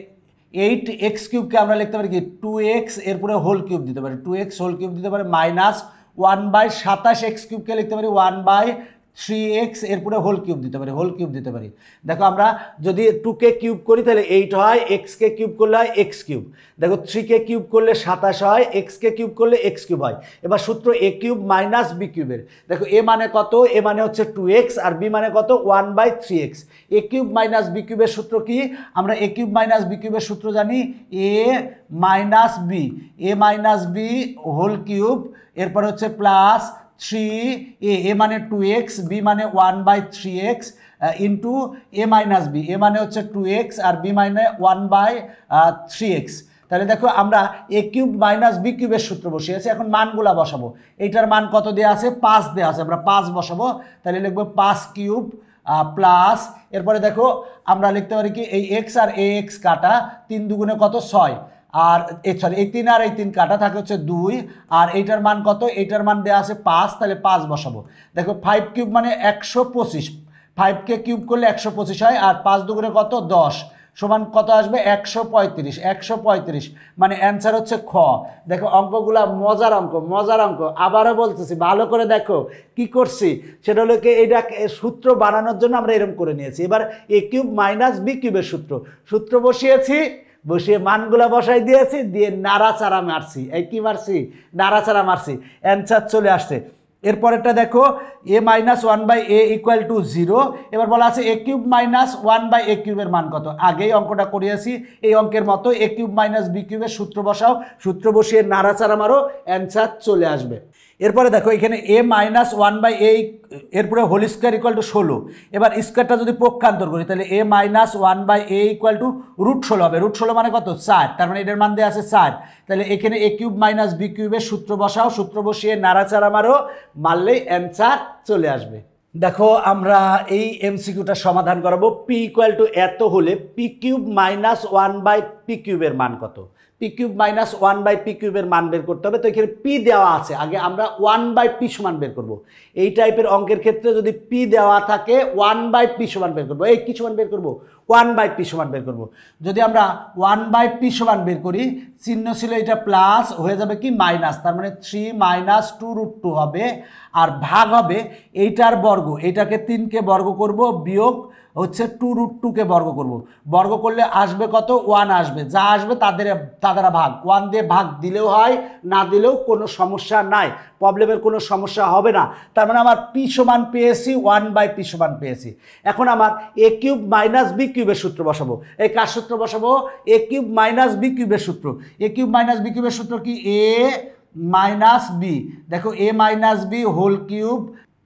8x³ আমরা লিখতে পারি কি 2x এরপরে হোল কিউব দিতে পারি, 2x হোল কিউব দিতে পারি, মাইনাস 1/27x³ লিখতে পারি 1/3x এরপরে হোল কিউব দিতে পারি, হোল কিউব দিতে পারি। দেখো আমরা যদি 2কে কিউব করি তাহলে 8 হয়, xকে কিউব করলে হয় x³। দেখো 3কে কিউব করলে 27 হয়, xকে কিউব করলে x³ হয়। এবার সূত্র a³ মাইনাস b³ এর, দেখো a মানে কত, a মানে হচ্ছে 2x আর b মানে কত 1/3x। a³ মাইনাস b³ এর সূত্র কি, আমরা a³ মাইনাস b³ এর সূত্র জানি a minus b whole cube, এরপর হচ্ছে প্লাস 3a মানে 2x, b মানে 1/3x into a minus b, a মানে হচ্ছে 2x আর b মানে 1/3x। তাহলে দেখো আমরা a³ মাইনাস b³ এর সূত্র বসিয়েছি, এখন মানগুলা বসাবো। এইটার মান কত দেওয়া আছে, 5 দেওয়া আছে, আমরা 5 বসাবো। তাহলে লিখবো 5³ প্লাস, এরপরে দেখো আমরা লিখতে পারি কি এই x আর ax কাটা, 3 দুগুণে কত 6, আর সরি এই 3 আর এই 3 কাটা থাকে হচ্ছে 2, আর এইটার মান কত, এইটার মান দেওয়া আছে 5, তাহলে 5 বসাবো। দেখো 5³ মানে 125, 5কে কিউব করলে 125 হয়, আর 5 দুগুণে কত 10 সমান কত আসবে 135, 135 মানে অ্যান্সার হচ্ছে খ। দেখো অঙ্কগুলা মজার অঙ্ক, মজার অঙ্ক, আবারও বলতেছি ভালো করে দেখো কি করছি, সেটা হলো কি এইটা সূত্র বানানোর জন্য আমরা এরকম করে নিয়েছি। এবার a³ মাইনাস b³ এর সূত্র বসিয়েছি, বসিয়ে মানগুলা বসাই দিয়েছি, দিয়ে নাড়াচাড়া মারছি, এই কি মারছি, নাড়াচাড়া মারছি, অ্যান্সার চলে আসছে। এরপরেরটা দেখো a minus 1/a equal to 0। এবার বলা আছে a³ মাইনাস 1/a³ এর মান কত, আগেই অঙ্কটা করিয়েছি এই অঙ্কের মতো, a³ মাইনাস b³ এর সূত্র বসাও, সূত্র বসিয়ে নাড়াচাড়া মারো, অ্যান্সার চলে আসবে। এরপরে দেখো এখানে a মাইনাস 1/a এরপরে হোল স্কোয়ার ইকুয়াল টু 16। এবার স্কোয়ারটা যদি পক্ষান্তর করি তাহলে a minus 1/a equal to √16 হবে, √16 মানে কত 4, তার মানে এটার মান দেওয়া আছে 4। তাহলে এখানে a³ মাইনাস b³ এর সূত্র বসাও, সূত্র বসিয়ে নাড়াচাড়া মারো, মারলেই অ্যান্সার চলে আসবে। দেখো আমরা এই এমসিকিউটা সমাধান করাবো। p ইকুয়াল টু এত হলে p³ মাইনাস 1/p³ এর মান কত, p³ মাইনাস 1/p³ এর মান বের করতে হবে। তো এখানে p দেওয়া আছে, আগে আমরা 1/p সমান বের করব। এই টাইপের অঙ্কের ক্ষেত্রে যদি p দেওয়া থাকে 1/p সমান বের করব, এই কি সমান বের করব 1/p সমান বের করব। যদি আমরা 1/p সমান বের করি, চিহ্ন ছিল এটা প্লাস, হয়ে যাবে কি মাইনাস, তার মানে 3 মাইনাস 2√2 হবে, আর ভাগ হবে এইটার বর্গ, এইটাকে 3কে বর্গ করব, বিয়োগ হচ্ছে 2√2কে বর্গ করব, বর্গ করলে আসবে কত 1 আসবে, যা আসবে তাদের ভাগ, 1 দিয়ে ভাগ দিলেও হয়, না দিলেও কোনো সমস্যা নাই, প্রবলেমের কোনো সমস্যা হবে না। তার মানে আমার p সমান পেয়েছি 1/p সমান পেয়েছি। এখন আমার a³ মাইনাস b³ এর সূত্র বসাবো, এই কার সূত্র বসাবো, a³ মাইনাস b³ এর সূত্র। a³ মাইনাস b³ এর সূত্র কি a মাইনাস b, দেখো a minus b whole cube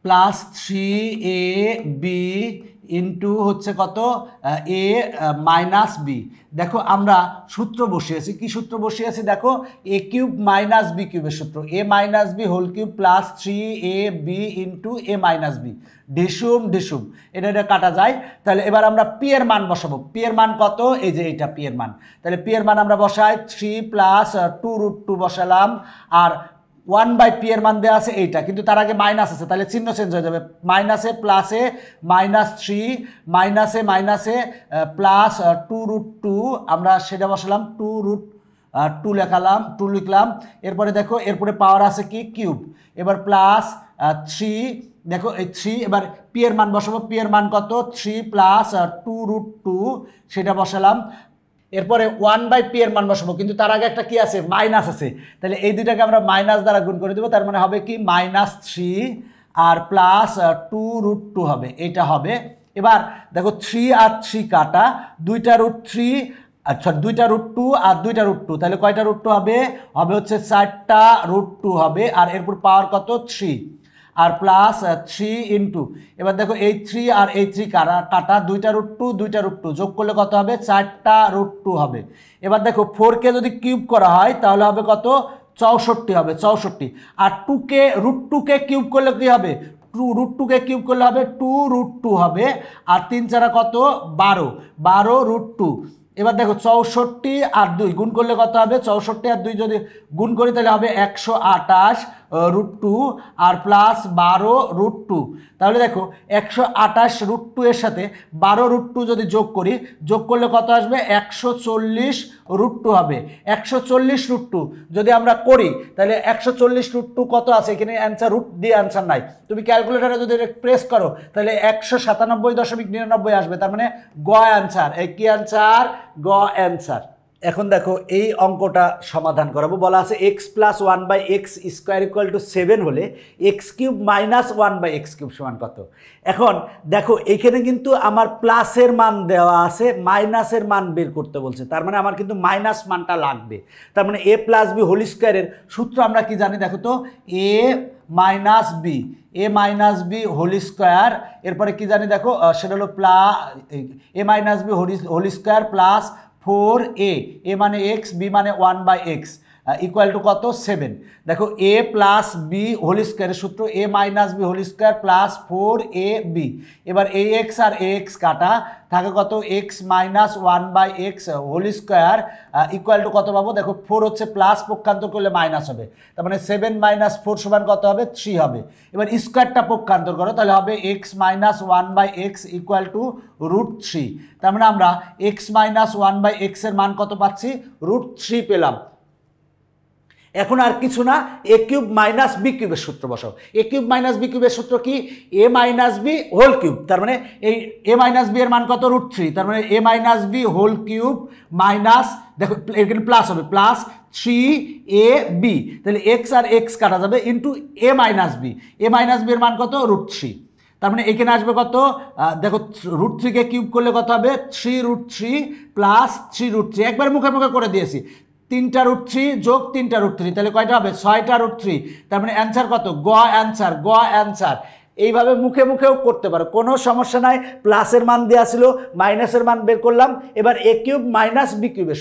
plus 3ab into হচ্ছে কত a মাইনাস b। দেখো আমরা সূত্র বসিয়েছি, কি সূত্র বসিয়েছি দেখো a³ মাইনাস b³ এর সূত্র, a minus b whole cube plus 3ab into a minus b, ঢিসুম ঢিসুম এটা কাটা যায়। তাহলে এবার আমরা p এর মান বসাবো, p এর মান কত, এই যে এইটা p এর মান, তাহলে p এর মান আমরা বসাই 3 প্লাস 2√2 বসালাম, আর 1/p এর মান দেওয়া আছে এইটা, কিন্তু তার আগে মাইনাস আছে, তাহলে চিহ্ন চেঞ্জ হয়ে যাবে, মাইনাসে প্লাসে -3 মাইনাসে প্লাস 2√2, আমরা সেটা বসালাম 2√2 লিখলাম। এরপরে দেখো এরপরে পাওয়ার আছে কি কিউব, এবার প্লাস 3, দেখো এই 3, এবার p এর মান বসাবো, p এর মান কত 3 প্লাস 2√2 সেটা বসালাম। এরপরে 1/p এর মান বসাবো, কিন্তু তার আগে একটা কি আছে মাইনাস আছে, তাহলে এই দুইটাকে আমরা মাইনাস দ্বারা গুণ করে দেবো, তার মানে হবে কি -3 আর প্লাস 2√2 হবে, এটা হবে। এবার দেখো 3 আর 3 কাটা, 2টা √3, আচ্ছা 2টা √2 আর 2টা √2, তাহলে কয়টা √2 হবে, হবে হচ্ছে 4টা √2 হবে, আর এরপর পাওয়ার কত 3 আর প্লাস 3 ইন্টু, এবার দেখো এই 3 আর এই 3 কাটা, 2টা √2 যোগ করলে কত হবে 4টা √2 হবে। এবার দেখো 4কে যদি কিউব করা হয় তাহলে হবে কত 64 হবে, 64, আর 2কে কিউব করলে কি হবে, √2কে কিউব করলে হবে 2√2 হবে, আর 3 4 কত 12 √2। এবার দেখো 64 আর 2 গুণ করলে কত হবে, 64 আর 2 যদি গুণ করি তাহলে হবে 128 √2 আর প্লাস 12 √2। তাহলে দেখো 128 √2 এর সাথে 12 √2 যদি যোগ করি, যোগ করলে কত আসবে? 140 √2 হবে। 140 √2 যদি আমরা করি তাহলে 140 √2 কত আছে? এখানে অ্যান্সার রুট দিয়ে অ্যান্সার নাই। তুমি ক্যালকুলেটারে যদি প্রেস করো তাহলে 197.99 আসবে। তার মানে গ অ্যান্সার। এই কি অ্যান্সার? গ অ্যান্সার। এখন দেখো এই অঙ্কটা সমাধান করাবো। বলা আছে x plus 1/x square equal two 7 হলে x cube minus 1/x cube সমান কত? এখন দেখো এখানে কিন্তু আমার প্লাসের মান দেওয়া আছে, মাইনাসের মান বের করতে বলছে। তার মানে আমার কিন্তু মাইনাস মানটা লাগবে। তার মানে এ প্লাস বি হোল স্কোয়ারের সূত্র আমরা কি জানি? দেখো তো, A minus B whole square, এরপরে কি জানি দেখো, সেটা হলো A minus B whole square plus 4a, A মানে এক্স, বি মানে 1/x ইকুয়াল টু কত? 7। দেখো এ প্লাস বি হোল স্কোয়ারের সূত্র A minus B whole square plus 4ab। এবার এ এক্স আর এ এক্স কাটা, থাকে কত? X minus 1/x whole square equal to কত পাবো? দেখো 4 হচ্ছে প্লাস, পক্ষান্তর করলে মাইনাস হবে। তার মানে 7 - 4 সমান কত হবে? 3 হবে। এবার স্কোয়ারটা পক্ষান্তর করো, তাহলে হবে x minus 1/x equal to √3। তার মানে আমরা এক্স মাইনাস 1/x এর মান কত পাচ্ছি? √3 পেলাম। এখন আর কিছু না, এ কিউব মাইনাস বি কিউবের সূত্র বসাও। এ কিউব মাইনাস বি কিউবের সূত্র কি? এ মাইনাস বি হোল কিউব। তার মানে এই এ মাইনাস বি এর মান কত? √3। তার মানে A minus B whole cube minus, দেখো এখানে প্লাস হবে, প্লাস 3ab। তাহলে এক্স আর এক্স কাটা যাবে, into A minus B. A minus B এর মান কত? √3। তার মানে এখানে আসবে কত? দেখো √3 কে কিউব করলে কত হবে? 3√3 প্লাস 3√3। একবার মুখে মুখে করে দিয়েছি। 3টা √3 যোগ 3টা √3, তাহলে কয়টা হবে? 6টা √3। তার মানে অ্যান্সার কত? গ অ্যান্সার, গ অ্যান্সার। এইভাবে মুখে মুখেও করতে পারো, কোনো সমস্যা নাই। প্লাসের মান দেওয়া ছিল, মাইনাসের মান বের করলাম। এবার এ কিউব মাইনাস বি কিউবের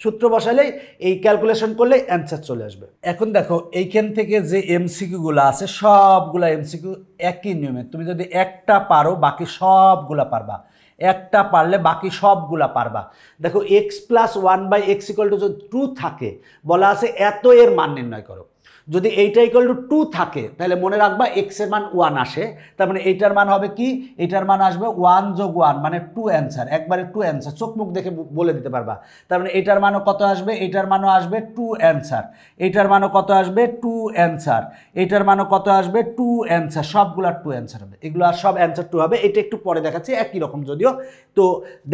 সূত্র বসালেই, এই ক্যালকুলেশন করলেই অ্যান্সার চলে আসবে। এখন দেখো এইখান থেকে যে এমসিকিউগুলো আছে সবগুলা এমসিকিউ একই নিয়মে। তুমি যদি একটা পারো বাকি সবগুলা পারবা, একটা পারলে বাকি সবগুলা পারবা। দেখো x plus 1/x equal to যদি 2 থাকে, বলা আছে এত এর মান নির্ণয় করো। যদি এইটা ইকুয়াল টু 2 থাকে তাহলে মনে রাখবা এক্স এর মান 1 আসে। তার মানে এইটার মান হবে কি? এইটার মান আসবে 1 যোগ 1 মানে 2 অ্যান্সার। একবারে 2 অ্যান্সার, চোখ মুখ দেখে বলে দিতে পারবা। তার মানে এইটার মানও কত আসবে? এইটার মানও আসবে 2 অ্যান্সার। এইটার মানও কত আসবে? 2 অ্যান্সার। এইটার মানও কত আসবে? 2 অ্যান্সার। সবগুলা 2 অ্যান্সার হবে। এগুলো আর সব অ্যান্সার 2 হবে। এটা একটু পরে দেখাচ্ছি, একই রকম যদিও। তো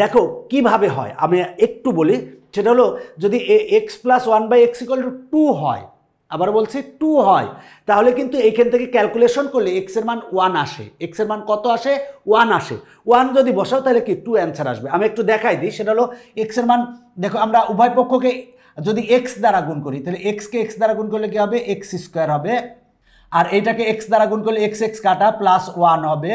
দেখো কিভাবে হয় আমি একটু বলি। সেটা হলো যদি x plus 1/x equal to 2 হয়, আবার বলছি 2 হয়, তাহলে কিন্তু এইখান থেকে ক্যালকুলেশন করলে এক্স এর মান 1 আসে। এক্স এর মান কত আসে? 1 আসে। 1 যদি বসাও তাহলে কি 2 অ্যান্সার আসবে। আমি একটু দেখাই দিই। সেটা হলো এক্স এর মান, দেখো আমরা উভয় পক্ষকে যদি এক্স দ্বারা গুণ করি তাহলে এক্সকে এক্স দ্বারা গুণ করলে কি হবে? এক্স স্কোয়ার হবে। আর এইটাকে এক্স দ্বারা গুণ করলে এক্স এক্স কাটা প্লাস 1 হবে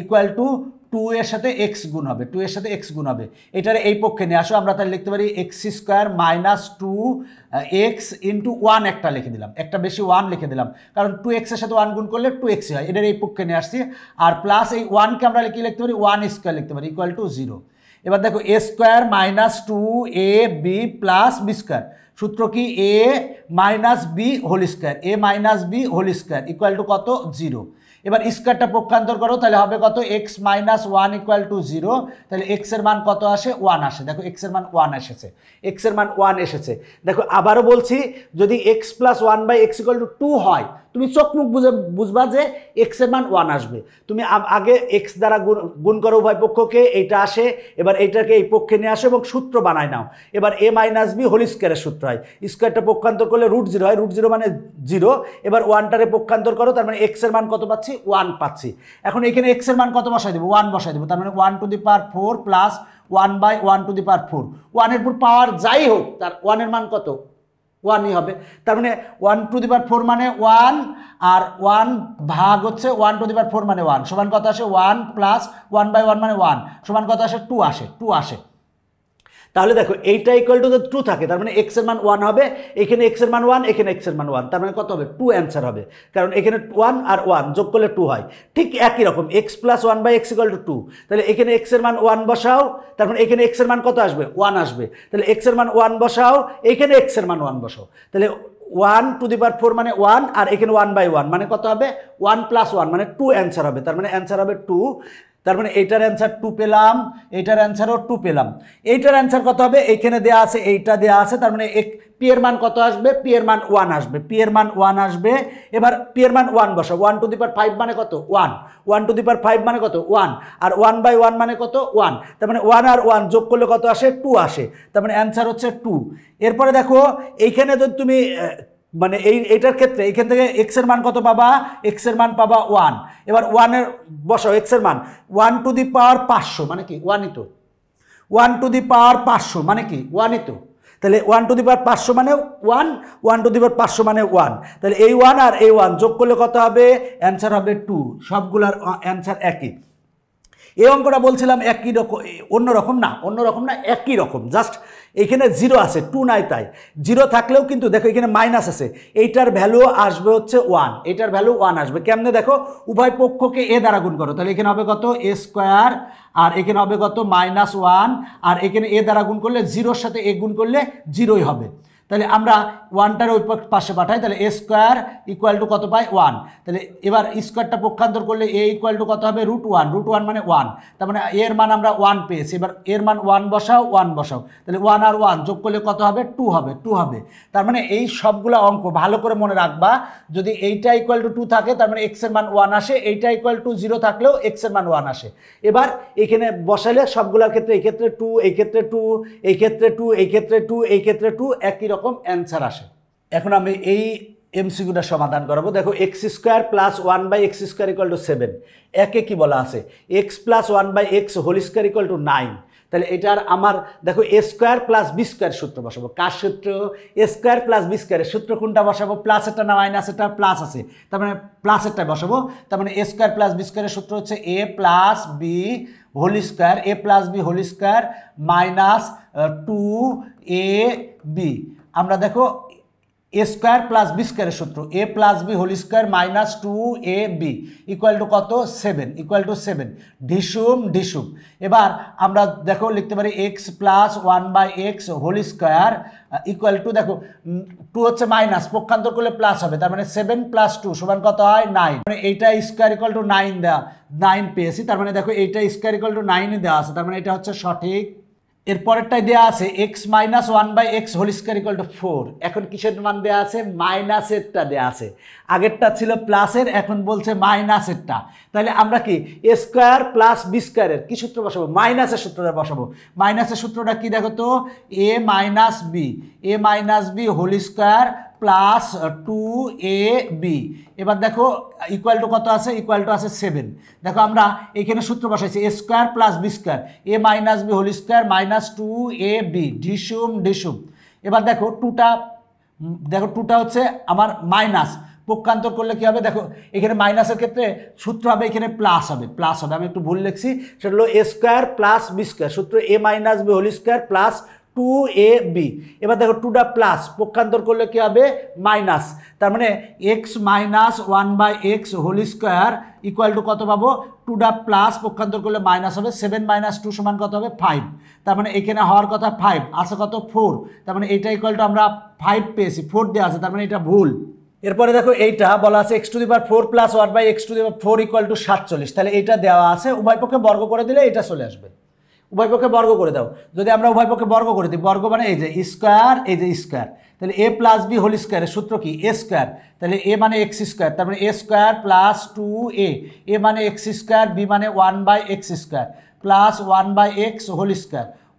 ইকুয়াল টু 2 এর সাথে এক্স গুণ হবে, 2 এর সাথে এক্স গুণ হবে। এটার এই পক্ষে নিয়ে আসো, আমরা তাহলে লিখতে পারি x square minus 2x into 1 একটা লিখে দিলাম, একটা বেশি 1 লিখে দিলাম, কারণ 2x এর সাথে 1 গুণ করলে 2x হয়। এটার এই পক্ষে নিয়ে আসছি। আর প্লাস এই 1কে আমরা কি লিখতে পারি? 1 স্কোয়ার লিখতে পারি ইকুয়াল টু 0। এবার দেখো এ square minus 2ab plus B square. সূত্র কি? এ minus B whole square, A minus B whole square equal to কত? 0। এবার স্কোয়ারটা পক্ষান্তর করো, তাহলে হবে কত? X minus 1 equal to 0। তাহলে এক্স এর মান কত আসে? 1 আসে। দেখো এক্স এর মান 1 এসেছে, এক্স এর মান 1 এসেছে। দেখো আবারও বলছি, যদি x plus 1/x equal to 2 হয়, তুমি চোখ মুখ বুঝবা যে এক্স এর মান 1 আসবে। তুমি আগে এক্স দ্বারা গুণ করো উভয় পক্ষকে, এইটা আসে। এবার এইটাকে এই পক্ষে নিয়ে আসো এবং সূত্র বানায় নাও। এবার এ মাইনাস বি হোল স্কোয়ারের সূত্র হয়, স্কোয়ারটা পক্ষান্তর করলে √0 হয়, √0 মানে 0। এবার 1টারে পক্ষান্তর করো, তার মানে এক্স এর মান কত পাচ্ছি? 1 পাচ্ছি। এখন এখানে এক্স এর মান কত বসাই দেবো? 1 বসাই দেবো। তার মানে 1 to the power 4 plus 1/1 to the power 4। 1 এর উপর পাওয়ার যাই হোক, তার 1 এর মান কত? 1ই হবে। তার মানে 1 টু দি পাওয়ার 4 মানে 1, আর 1 ভাগ হচ্ছে 1 টু দি পাওয়ার 4 মানে 1 সমান কত আসে? 1 প্লাস 1/1 মানে 1 সমান কত আসে? 2 আসে, 2 আসে। তাহলে দেখো এইটা ইকুয়াল টু যদি 2 থাকে, তার মানে এক্স এর মান 1 হবে। এখানে এক্স এর মান 1, এখানে এক্স এর মান 1, তার মানে কত হবে? 2 অ্যান্সার হবে, কারণ এখানে 1 আর 1 যোগ করলে 2 হয়। ঠিক একই রকম x plus 1/x equal to 2, তাহলে এখানে এক্স এর মান 1 বসাও, তার মানে এখানে এক্স এর মান কত আসবে? 1 আসবে। তাহলে এক্স এর মান 1 বসাও, এখানে এক্স এর মান 1 বসাও, তাহলে 1^4 মানে 1, আর এখানে 1/1 মানে কত হবে 1 + 1 মানে 2 অ্যান্সার হবে, তার মানে অ্যান্সার হবে 2। তার মানে এইটার অ্যান্সার 2 পেলাম, এইটার অ্যান্সারও 2 পেলাম। এইটার অ্যান্সার কত হবে, এইখানে দেওয়া আছে, এইটা দেওয়া আছে, তার মানে পি এর মান কত আসবে, পি এর মান 1 আসবে, পি এর মান 1 আসবে। এবার পি এর মান 1 বসাও, 1^5 মানে কত 1, 1^5 মানে কত 1, আর 1/1 মানে কত 1, তার মানে 1 আর 1 যোগ করলে কত আসে 2 আসে, তার মানে অ্যান্সার হচ্ছে 2। এরপরে দেখো এইখানে যদি তুমি মানে এইটার ক্ষেত্রে এইখান থেকে এক্স এর মান কত পাবা, এক্স এর মান পাবা 1। এবার 1 এর বসাও এক্স এর মান 1^500 মানে কি 1ই তো, 1^500 মানে কি 1ই তো, তাহলে 1^500 মানে 1, 1^500 মানে 1, তাহলে এই 1 আর এই 1 যোগ করলে কত হবে, অ্যান্সার হবে 2। সবগুলার অ্যান্সার একই। এই অঙ্কটা বলছিলাম একই রকম, অন্যরকম না, একই রকম, জাস্ট এইখানে 0 আছে, 2 নাই, তাই 0 থাকলেও কিন্তু দেখো এখানে মাইনাস আছে, এইটার ভ্যালু আসবে হচ্ছে 1, এইটার ভ্যালু 1 আসবে কেমনে দেখো, উভয় পক্ষকে এ দ্বারা গুণ করো, তাহলে এখানে হবে কত a², আর এখানে হবে কত -1, আর এখানে এ দ্বারা গুণ করলে 0-র সাথে এ গুণ করলে 0ই হবে। তাহলে আমরা 1টার ওই পাশে পাঠাই, তাহলে a² = কত পাই 1, তাহলে এবার স্কোয়ারটা পক্ষান্তর করলে a = কত হবে √1, √1 মানে 1, তার মানে এর মান আমরা 1 পেয়েছি। এবার এর মান 1 বসাও, 1 বসাও, তাহলে 1 আর 1 যোগ করলে কত হবে 2 হবে, 2 হবে। তার মানে এই সবগুলো অঙ্ক ভালো করে মনে রাখবা, যদি এইটা = 2 থাকে তার মানে x এর মান 1 আসে, এইটা =0 থাকলেও x এর মান 1 আসে। এবার এখানে বসালে সবগুলোর ক্ষেত্রে এই ক্ষেত্রে 2, এই ক্ষেত্রে 2, এই ক্ষেত্রে 2, এই ক্ষেত্রে 2, এই ক্ষেত্রে 2, একই রকম অ্যান্সার আসে। এখন আমি এই এমসিকিউটা সমাধান করাবো। দেখো x² + 1/x² = 7, একে কি বলা আছে x + 1/x² = 9, তাহলে এটার আমার দেখো a² + b² সূত্র বসাবো। কার সূত্র, a² + b² সূত্র কোনটা বসাবো, প্লাসেরটা না মাইনাসেরটা, প্লাস আছে, তার মানে প্লাসেরটা বসাবো। তার মানে a² + b² সূত্র হচ্ছে a + b² a + b² -2ab। আমরা দেখো a² + b² সূত্র a + b² -2ab = কত 7, ঢিসুম ঢিসুম। এবার আমরা দেখো লিখতে পারি x + 1/x² দেখো 2 হচ্ছে মাইনাস, পক্ষান্তর করলে প্লাস হবে, তার মানে 7 + 2 সমান কত হয় 9, মানে এইটা স্কোয়ার = 9 দেওয়া, 9 পেয়েছি, তার মানে দেখো এইটা স্কোয়ার = 9 দেওয়া আছে, তার মানে এটা হচ্ছে সঠিক। এরপরেরটাই দেওয়া আছে x - 1/x² = 4, এখন কিসের মান দেওয়া আছে, মাইনাসেরটা দেওয়া আছে, আগেরটা ছিল প্লাসের, এখন বলছে মাইনাসেরটা। তাহলে আমরা কি a² + b² এর কি সূত্র বসাবো, মাইনাসের সূত্রটা বসাবো। মাইনাসের সূত্রটা কি দেখো তো, a - b² + 2ab। এবার দেখো ইকুয়াল টু কত আছে, ইকুয়াল টু আছে 7। দেখো আমরা এখানে সূত্র বসাইছি a² + b² a - b² -2ab ঢিসুম ঢিসুম। এবার দেখো 2টা হচ্ছে আমার মাইনাস, পক্ষান্তর করলে কি হবে, দেখো এখানে মাইনাসের ক্ষেত্রে সূত্র হবে এখানে প্লাস হবে, আমি একটু ভুল লিখছি, সেটা হলো a² + b² সূত্র a - b² +2ab। এবার দেখো 2টা প্লাস, পক্ষান্তর করলে কি হবে মাইনাস, তার মানে x - 1/x² = কত পাবো, 2টা প্লাস পক্ষান্তর করলে মাইনাস হবে, 7 - 2 সমান কত হবে 5, তার মানে এখানে হওয়ার কথা 5, আছে কত 4, তার মানে এটা = আমরা 5 পেয়েছি, 4 দেওয়া আছে, তার মানে এটা ভুল। এরপরে দেখো এইটা বলা আছে x⁴ + 1/x⁴ = 47, তাহলে এইটা দেওয়া আছে, উভয় পক্ষে বর্গ করে দিলে এটা চলে আসবে, উভয় পক্ষে বর্গ করে দাও। যদি আমরা উভয় পক্ষে বর্গ করে দিই, বর্গ মানে এই যে স্কোয়ার, এই যে স্কোয়ার, তাহলে a + b² এর সূত্র কি a², তাহলে a মানে x², তার মানে a² + 2a, a মানে x², b মানে 1/x² + 1/x²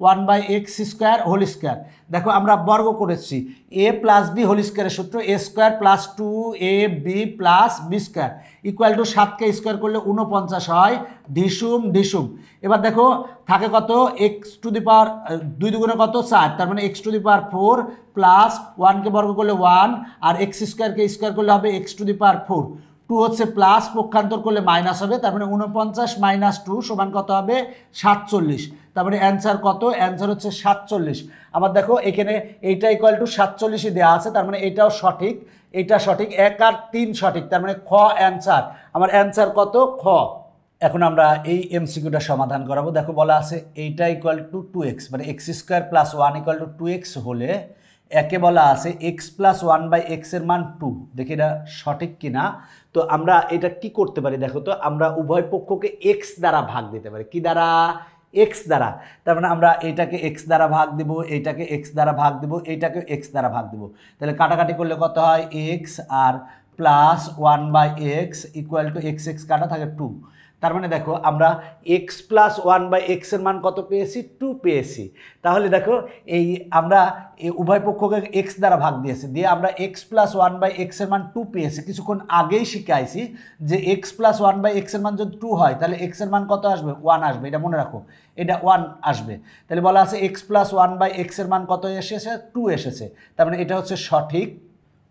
1/x² দেখো আমরা বর্গ করেছি, a + b² এর সূত্র a² + 2ab + b² = 7কে স্কোয়ার করলে 49 হয়, ঢিসুম ঢিসুম। এবার দেখো থাকে কত, x⁴ 2 দুগুণে কত 4, তার মানে x⁴ + 1কে বর্গ করলে 1, আর x²কে স্কোয়ার করলে হবে x⁴। 2 হচ্ছে প্লাস, পক্ষান্তর করলে মাইনাস হবে, তার মানে 49 - 2 সমান কত হবে 47, তার মানে অ্যান্সার কত, অ্যান্সার হচ্ছে 47। আবার দেখো এখানে এইটা = 47ই দেওয়া আছে, তার মানে এটাও সঠিক, এটা সঠিক, 1 আর 3 সঠিক, তার মানে খ অ্যান্সার, আমার অ্যান্সার কত খ। এখন আমরা এই এমসিকিউটা সমাধান করাবো। দেখো বলা আছে এইটা = 2x, মানে x² + 1 = 2x হলে একে বলা আছে এক্স প্লাস ওয়ান বাই এক্সের মান 2। দেখি এটা সঠিক কিনা। তো আমরা এটা কি করতে পারি দেখো তো, আমরা উভয় পক্ষকে এক্স দ্বারা ভাগ দিতে পারি। কি দ্বারা? এক্স দ্বারা। তার মানে আমরা এইটাকে এক্স দ্বারা ভাগ দিব, এইটাকে এক্স দ্বারা ভাগ দিব, এইটাকে এক্স দ্বারা ভাগ দিব। তাহলে কাটাকাটি করলে কত হয়? এক্স আর plus one by x equal to X X কাটা থাকে 2। তার মানে দেখো আমরা এক্স প্লাস ওয়ান বাই এক্সের মান কত পেয়েছি? 2 পেয়েছি। তাহলে দেখো এই আমরা উভয় পক্ষকে এক্স দ্বারা ভাগ দিয়েছি, দিয়ে আমরা এক্স প্লাস ওয়ান বাই এক্সের মান 2 পেয়েছি। কিছুক্ষণ আগেই শিখাইছি যে এক্স প্লাস ওয়ান বাই এক্সের মান যদি 2 হয় তাহলে এক্সের মান কত আসবে? 1 আসবে। এটা মনে রাখো, এটা 1 আসবে। তাহলে বলা আছে এক্স প্লাস ওয়ান বাই এক্সের মান কত এসেছে? 2 এসেছে। তার মানে এটা হচ্ছে সঠিক।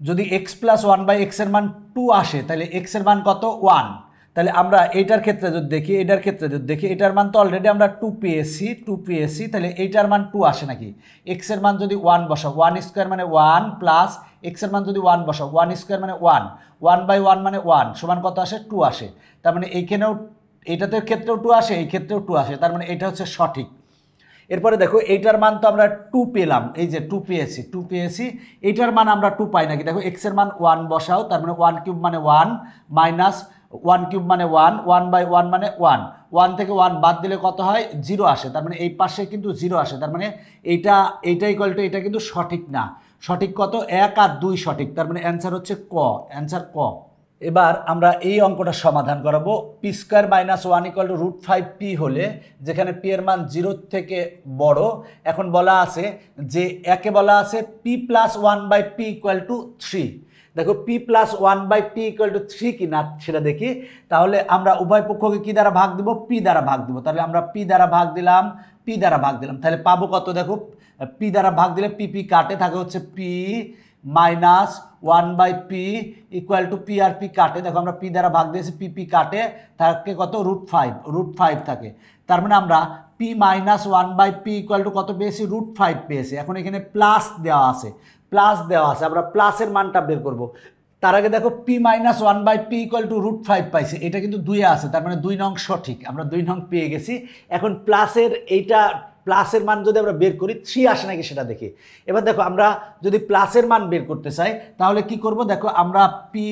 যদি এক্স প্লাস ওয়ান বাই এক্সের মান 2 আসে তাহলে এক্সের মান কত? 1। তাহলে আমরা এইটার ক্ষেত্রে যদি দেখি, এটার মান তো অলরেডি আমরা 2 পেয়েছি। তাহলে এইটার মান 2 আসে নাকি? এক্সের মান যদি 1 বসাও, 1 স্কোয়ার মানে 1 প্লাস এক্সের মান যদি 1 বসাও, 1 স্কোয়ার মানে 1, 1 বাই 1 মানে 1 সমান কত আসে? 2 আসে। তার মানে এইখানেও এইটাতে ক্ষেত্রেও 2 আসে, এই ক্ষেত্রেও 2 আসে। তার মানে এটা হচ্ছে সঠিক। এরপরে দেখো এইটার মান তো আমরা 2 পেলাম, এই যে 2 পেয়েছি। এইটার মান আমরা 2 পাই নাকি? দেখো এক্সের মান 1 বসাও, তার মানে 1 কিউব মানে 1 মাইনাস 1 কিউব মানে 1, 1 বাই 1 মানে 1, 1 থেকে 1 বাদ দিলে কত হয়? 0 আসে। তার মানে এই পাশে কিন্তু 0 আসে। তার মানে এইটা ইকুয়াল টু এটা কিন্তু সঠিক না। সঠিক কত? 1 আর 2 সঠিক। তার মানে অ্যান্সার হচ্ছে ক, অ্যান্সার ক। এবার আমরা এই অঙ্কটা সমাধান করাবো। P square minus 1 equal to √5 P হলে, যেখানে পি এর মান 0 থেকে বড়। এখন বলা আছে যে একে বলা আছে P plus 1 by P equal to 3। দেখো P plus 1 by P equal to 3 কি না সেটা দেখি। তাহলে আমরা উভয় পক্ষকে কি দ্বারা ভাগ দিব? পি দ্বারা ভাগ দিব। তাহলে আমরা পি দ্বারা ভাগ দিলাম, তাহলে পাবো কত? দেখো পি দ্বারা ভাগ দিলে পি পি কাটে, থাকে হচ্ছে P minus 1 by P equal to P আর পি কাটে। দেখো আমরা পি দ্বারা ভাগ দিয়েছি, পি পি কাটে, থাকে কত? √5 থাকে। তার মানে আমরা P minus 1 by P equal to কত পেয়েছি? √5 পেয়েছি। এখন এখানে প্লাস দেওয়া আছে, আমরা প্লাসের মানটা বের করব। তার আগে দেখো P minus 1 by P equal to √5 পাইছে, এটা কিন্তু 2 আছে। তার মানে 2 নং সঠিক, আমরা 2 নং পেয়ে গেছি। এখন প্লাসের মান যদি আমরা বের করি 3 আসে নাকি সেটা দেখি। এবার দেখো আমরা যদি প্লাসের মান বের করতে চাই তাহলে কি করব? দেখো আমরা পি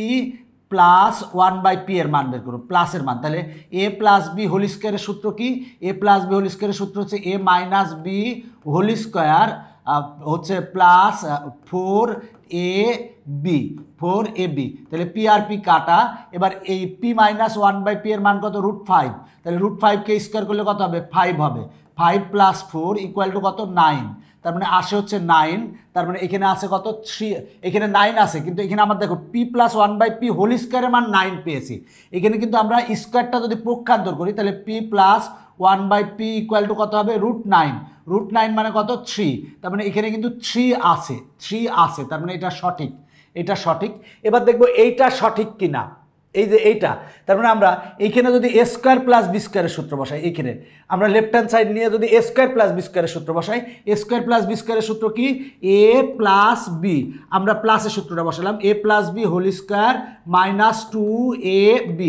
প্লাস 1 বাই পি এর মান বের করব, প্লাসের মান। তাহলে এ প্লাস বি হোল স্কোয়ারের সূত্র কি? এ প্লাস বি হোল স্কোয়ারের সূত্র হচ্ছে A minus B whole square হচ্ছে প্লাস 4ab। তাহলে পি আর পি কাটা। এবার এই পি মাইনাস 1 বাই পি এর মান কত? √5। তাহলে √5কে স্কোয়ার করলে কত হবে? 5 হবে। 5 প্লাস 4 ইকুয়াল টু কত? 9। তার মানে আসে হচ্ছে 9। তার মানে এখানে আছে কত? 3। এখানে 9 আছে, কিন্তু এখানে আমার দেখো P plus 1 by P whole স্কোয়ারের মান 9 পেয়েছি। এখানে কিন্তু আমরা স্কোয়ারটা যদি পক্ষান্তর করি তাহলে P plus 1 by P equal to কত হবে? √9। √9 মানে কত? 3। তার মানে এখানে কিন্তু 3 আছে। তার মানে এটা সঠিক। এবার দেখবো এইটা সঠিক কিনা। এই যে এইটা, তার মানে আমরা এইখানে যদি এ স্কোয়ার প্লাস বি স্কোয়ারের সূত্র বসাই, এইখানে আমরা লেফট হ্যান্ড সাইড নিয়ে যদি এ স্কোয়ার প্লাস বি স্কোয়ারের সূত্র বসাই, এ স্কোয়ার প্লাস বি স্কোয়ারের সূত্র কি? এ প্লাস বি। আমরা প্লাসের সূত্রটা বসালাম, a plus B whole square minus 2ab।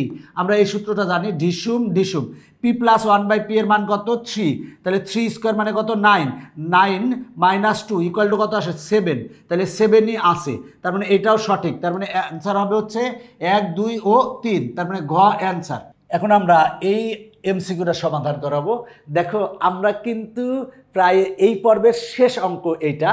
আমরা এই সূত্রটা জানি, ঢিসুম। পি প্লাস 1 বাই পি এর মান কত? 3। তাহলে 3 স্কোয়ার মানে কত? 9 মাইনাস 2 ইকুয়াল টু কত আসে? 7। তাহলে 7ই আসে। তার মানে এটাও সঠিক। তার মানে অ্যান্সার হবে হচ্ছে 1, 2 ও 3। তার মানে ঘ অ্যান্সার। এখন আমরা এই এমসিকিউটা সমাধান করাবো। দেখো আমরা কিন্তু প্রায় এই পর্বের শেষ অঙ্ক এইটা।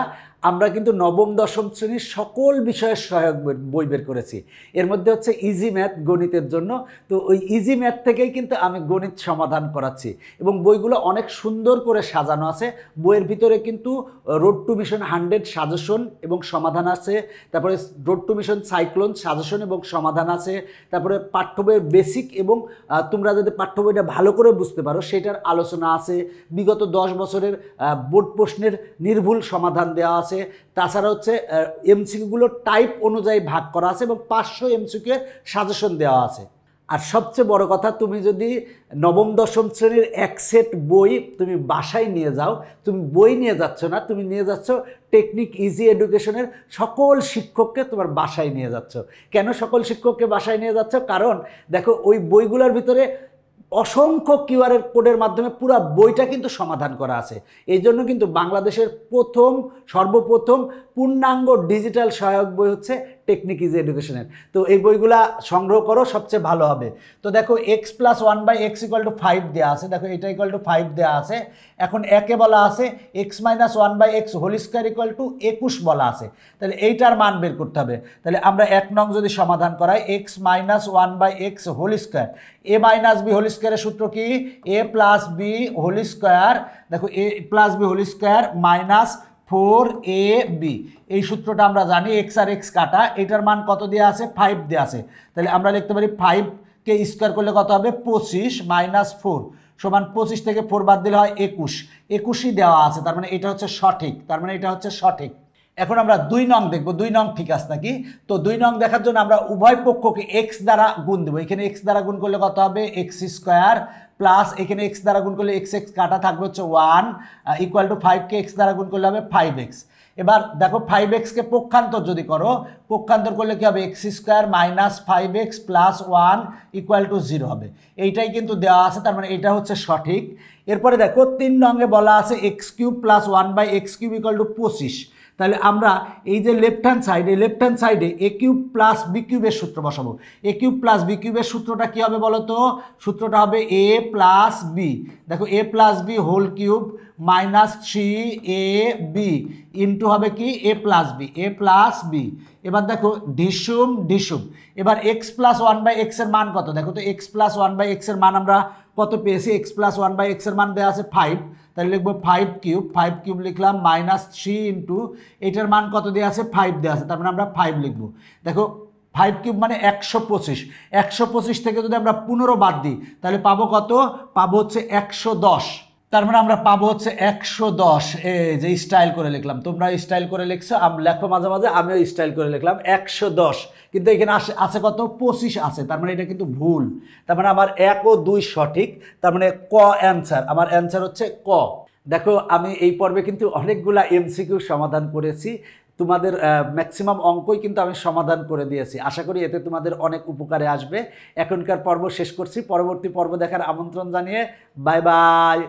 আমরা কিন্তু নবম দশম শ্রেণীর সকল বিষয়ের সহায়ক বই বের করেছি। এর মধ্যে হচ্ছে ইজি ম্যাথ, গণিতের জন্য। তো ওই ইজি ম্যাথ থেকেই কিন্তু আমি গণিত সমাধান করাচ্ছি, এবং বইগুলো অনেক সুন্দর করে সাজানো আছে। বইয়ের ভিতরে কিন্তু রোড টু মিশন 100 সাজেশন এবং সমাধান আছে, তারপরে road two mission cyclone suggestion এবং সমাধান আছে, তারপরে পাঠ্য বইয়ের বেসিক এবং তোমরা যদি পাঠ্য বইটা ভালো করে বুঝতে পারো সেটার আলোচনা আছে। বিগত 10 বছরের বোর্ড প্রশ্নের নির্ভুল সমাধান দেওয়া আছে। তাছাড়া হচ্ছে এমসিকিউগুলো টাইপ অনুযায়ী ভাগ করা আছে এবং 500 এমসিকিউ এর সাজেশন দেওয়া আছে। আর সবচেয়ে বড় কথা, তুমি যদি নবম দশম শ্রেণীর এক সেট বই তুমি বাসায় নিয়ে যাও, তুমি বই নিয়ে যাচ্ছ না, তুমি নিয়ে যাচ্ছ টেকনিক ইজি এডুকেশনের সকল শিক্ষককে তোমার বাসায় নিয়ে যাচ্ছ। কেন সকল শিক্ষককে বাসায় নিয়ে যাচ্ছ? কারণ দেখো ওই বইগুলোর ভিতরে অসংখ্য কিউআর কোডের মাধ্যমে পুরো বইটা কিন্তু সমাধান করা আছে। এই জন্য কিন্তু বাংলাদেশের সর্বপ্রথম পূর্ণাঙ্গ ডিজিটাল সহায়ক বই হচ্ছে টেকনিক ইজ এডুকেশনের। তো এই বইগুলা সংগ্রহ করো, সবচেয়ে ভালো হবে। তো দেখো এক্স প্লাস 1/x = 5 দেওয়া আছে, দেখো এটা = 5 দেওয়া আছে। এখন একে বলা আছে x - 1/x হোল স্কোয়ার = 21 বলা আছে, তাহলে এইটার মান বের করতে হবে। তাহলে আমরা 1 নং যদি সমাধান করাই x - 1/x whole square, a - b whole স্কোয়ারের সূত্র কি a + b হোল স্কোয়ার, দেখো a + b whole square minus 4ab, এই সূত্রটা আমরা জানি। x আর x কাটা, এটার মান কত দেওয়া আছে 5 দেওয়া আছে, তাহলে আমরা লিখতে পারি 5কে স্কোয়ার করলে কত হবে 25 - 4 সমান 25 থেকে 4 বাদ দিলে হয় 21, 21ই দেওয়া আছে, তার মানে এটা হচ্ছে সঠিক, তার মানে এটা হচ্ছে সঠিক। এখন আমরা 2 নং দেখব, 2 নং ঠিক আছে নাকি। তো 2 নং দেখার জন্য আমরা উভয় পক্ষকে x দ্বারা গুণ দেবো। এখানে x দ্বারা গুণ করলে কত হবে x² প্লাস এখানে x দ্বারা গুণ করলে x কাটা থাকবে হচ্ছে 1 = 5কে x দ্বারা গুণ করলে হবে 5x। এবার দেখো 5xকে পক্ষান্তর যদি করো, পক্ষান্তর করলে কি হবে x² - 5x + 1 = 0 হবে। এইটাই কিন্তু দেওয়া আছে, তার মানে এটা হচ্ছে সঠিক। এরপরে দেখো 3 নঙ্গে বলা আছে x³ + 1/x³ = 25। তাহলে আমরা এই যে লেফট হ্যান্ড সাইডে a³ + b³ এর সূত্র বসাবো। a³ + b³ এর সূত্রটা কি হবে বলো তো? সূত্রটা হবে a + b, দেখো a + b whole cube minus 3ab into হবে কি a + b। এবার দেখো ঢিসুম, এবার x + 1/x এর মান কত? দেখো তো x + 1/x এর মান আমরা কত পেয়েছি? x + 1/x এর মান দেওয়া আছে 5, তাহলে লিখবো 5³ লিখলাম মাইনাস 3 ইন্টু এটার মান কত দেওয়া আছে 5 দেওয়া আছে, তার মানে আমরা 5 লিখবো। দেখো 5³ মানে 125, 125 থেকে যদি আমরা 15 বাদ দিই তাহলে পাবো কত? পাবো হচ্ছে 110, তার মানে আমরা পাবো হচ্ছে 110। এই যে স্টাইল করে লিখলাম, তোমরা স্টাইল করে লিখছো, লেখো মাঝে মাঝে, আমিও স্টাইল করে লিখলাম 110, কিন্তু এখানে আছে কত 25 আছে, তার মানে এটা কিন্তু ভুল। তার মানে আমার 1 ও 2 সঠিক, তার মানে ক অ্যান্সার, আমার অ্যান্সার হচ্ছে ক। দেখো আমি এই পর্বে কিন্তু অনেকগুলা এমসিকিউ সমাধান করেছি, তোমাদের ম্যাক্সিমাম অঙ্কই কিন্তু আমি সমাধান করে দিয়েছি। আশা করি এতে তোমাদের অনেক উপকারে আসবে। এখনকার পর্ব শেষ করছি, পরবর্তী পর্ব দেখার আমন্ত্রণ জানিয়ে বাই বাই।